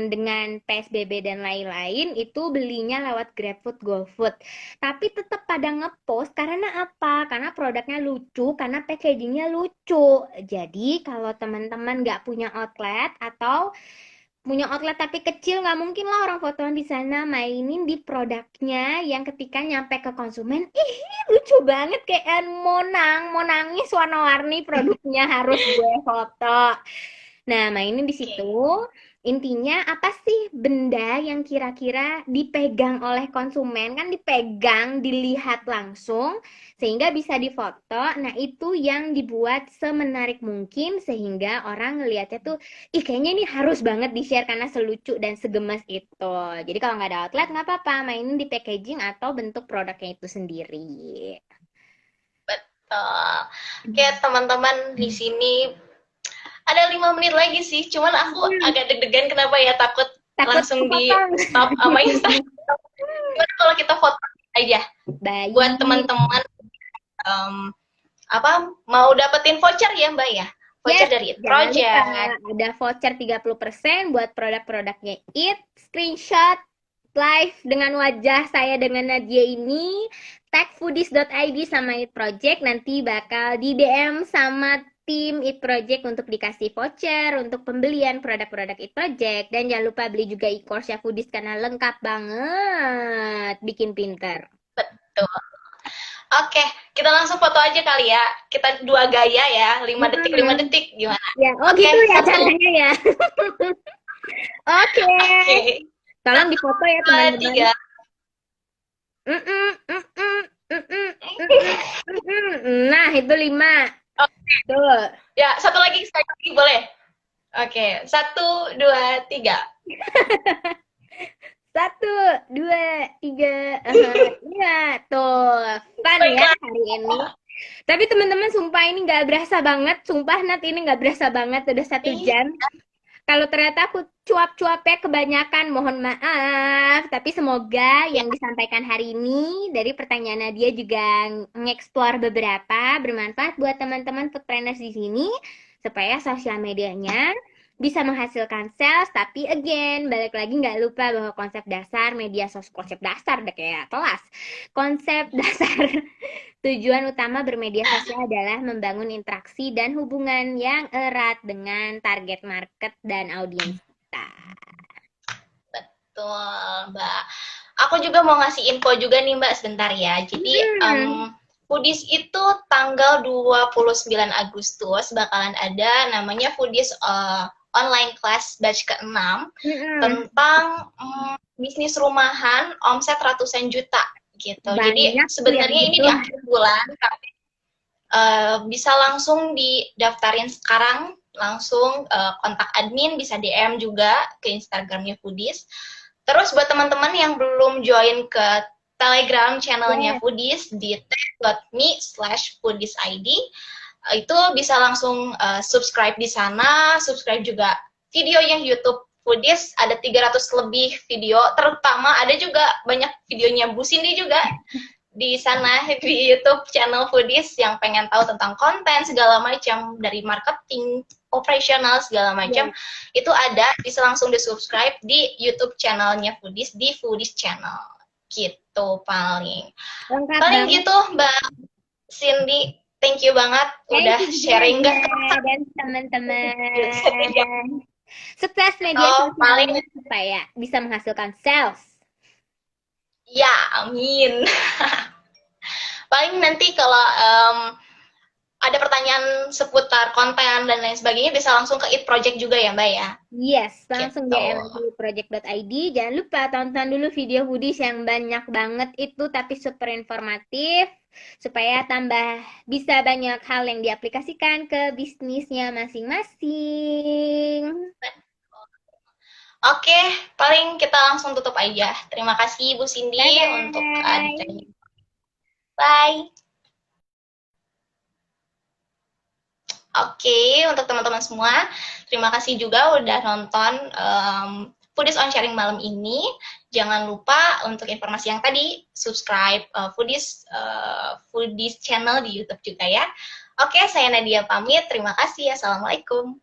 dengan PSBB dan lain-lain itu belinya lewat GrabFood, GoFood. Tapi tetap pada ngepost karena apa? Karena produknya lucu, karena packagingnya lucu. Jadi kalau teman-teman nggak punya outlet atau punya outlet tapi kecil, nggak mungkin lah orang fotoan di sana mainin di produknya yang ketika nyampe ke konsumen, ih lucu banget kayak mau nangis warna-warni produknya harus gue foto. Nah, mainin di situ. Intinya apa sih benda yang kira-kira dipegang oleh konsumen, kan dipegang, dilihat langsung sehingga bisa difoto. Nah, itu yang dibuat semenarik mungkin sehingga orang ngelihatnya tuh ih kayaknya ini harus banget di-share karena selucu dan segemas itu. Jadi kalau nggak ada outlet nggak apa-apa, mainin di packaging atau bentuk produknya itu sendiri. Oke, teman-teman di sini ada 5 menit lagi sih, cuman aku agak deg-degan kenapa ya, takut Takut langsung di kepotong. stop apa Instagram. Gimana kalau kita foto aja Baik. buat teman-teman apa mau dapetin voucher ya Mbak ya? Voucher Yes, dari It jangan lupa Project. ada voucher 30% buat produk-produknya It, screenshot live dengan wajah saya dengan Nadia ini, tag foodies.id sama It Project, nanti bakal di DM sama tim It Project untuk dikasih voucher untuk pembelian produk-produk It Project. Dan jangan lupa beli juga e-course-nya Foodies karena lengkap banget, bikin pinter. Betul. Oke, kita langsung foto aja kali ya. Kita dua gaya ya, 5 detik 5 detik gimana? Ya, oh Oke, gitu ya satu, caranya ya. Oke. oke, Tolong difoto ya 2, teman-teman. 3. Nah, itu 5. Oke. Tuh. Ya, satu lagi boleh. Oke, 1, 2, 3. 1, 2, 3. Iya, tuh. Fun ya hari ini. Tapi teman-teman sumpah ini nggak berasa banget. Sumpah Nat ini nggak berasa banget. Udah 1 jam. Kalau ternyata aku cuap-cuapnya kebanyakan, mohon maaf. Tapi semoga yang disampaikan hari ini dari pertanyaan Nadia juga nge-explore beberapa bermanfaat buat teman-teman foodpreneurs di sini supaya sosial medianya bisa menghasilkan sales. Tapi again, balik lagi nggak lupa bahwa konsep dasar media sosial, konsep dasar deh kayak kelas. Konsep dasar tujuan utama bermedia sosial adalah membangun interaksi dan hubungan yang erat dengan target market dan audiens kita. Betul, Mbak. Aku juga mau ngasih info juga nih, Mbak, sebentar ya. Jadi, Foodies itu tanggal 29 Agustus bakalan ada namanya Foodies online class batch ke-6 tentang bisnis rumahan omset ratusan juta gitu. Jadi sebenarnya ini di akhir bulan, tapi bisa langsung didaftarin sekarang, langsung kontak admin, bisa DM juga ke Instagramnya Foodies. Terus buat teman-teman yang belum join ke Telegram channelnya Foodies di t.me/foodiesid, itu bisa langsung subscribe di sana, subscribe juga video yang YouTube Foodies, ada 300 lebih video, terutama ada juga banyak videonya Bu Cindy juga di sana di YouTube channel Foodies yang pengen tahu tentang konten segala macam dari marketing, operasional segala macam, itu ada, bisa langsung di subscribe di YouTube channelnya Foodies di Foodies Channel gitu paling gitu Mbak Cindy. Thank you banget udah sharing dan teman-teman. Sukses media sosial supaya bisa menghasilkan sales. Ya, amin. Paling nanti kalau ada pertanyaan seputar konten dan lain sebagainya bisa langsung ke It Project juga ya Mbak ya? Yes, langsung DM di project.id. Jangan lupa tonton dulu video Foodies yang banyak banget itu tapi super informatif supaya tambah bisa banyak hal yang diaplikasikan ke bisnisnya masing-masing. Oke, paling kita langsung tutup aja. Terima kasih Bu Cindy untuk adanya. Bye. Oke, untuk teman-teman semua, terima kasih juga udah nonton Foodies on Sharing malam ini. Jangan lupa untuk informasi yang tadi, subscribe Foodies channel di YouTube juga ya. Oke, saya Nadia pamit. Terima kasih. Assalamualaikum.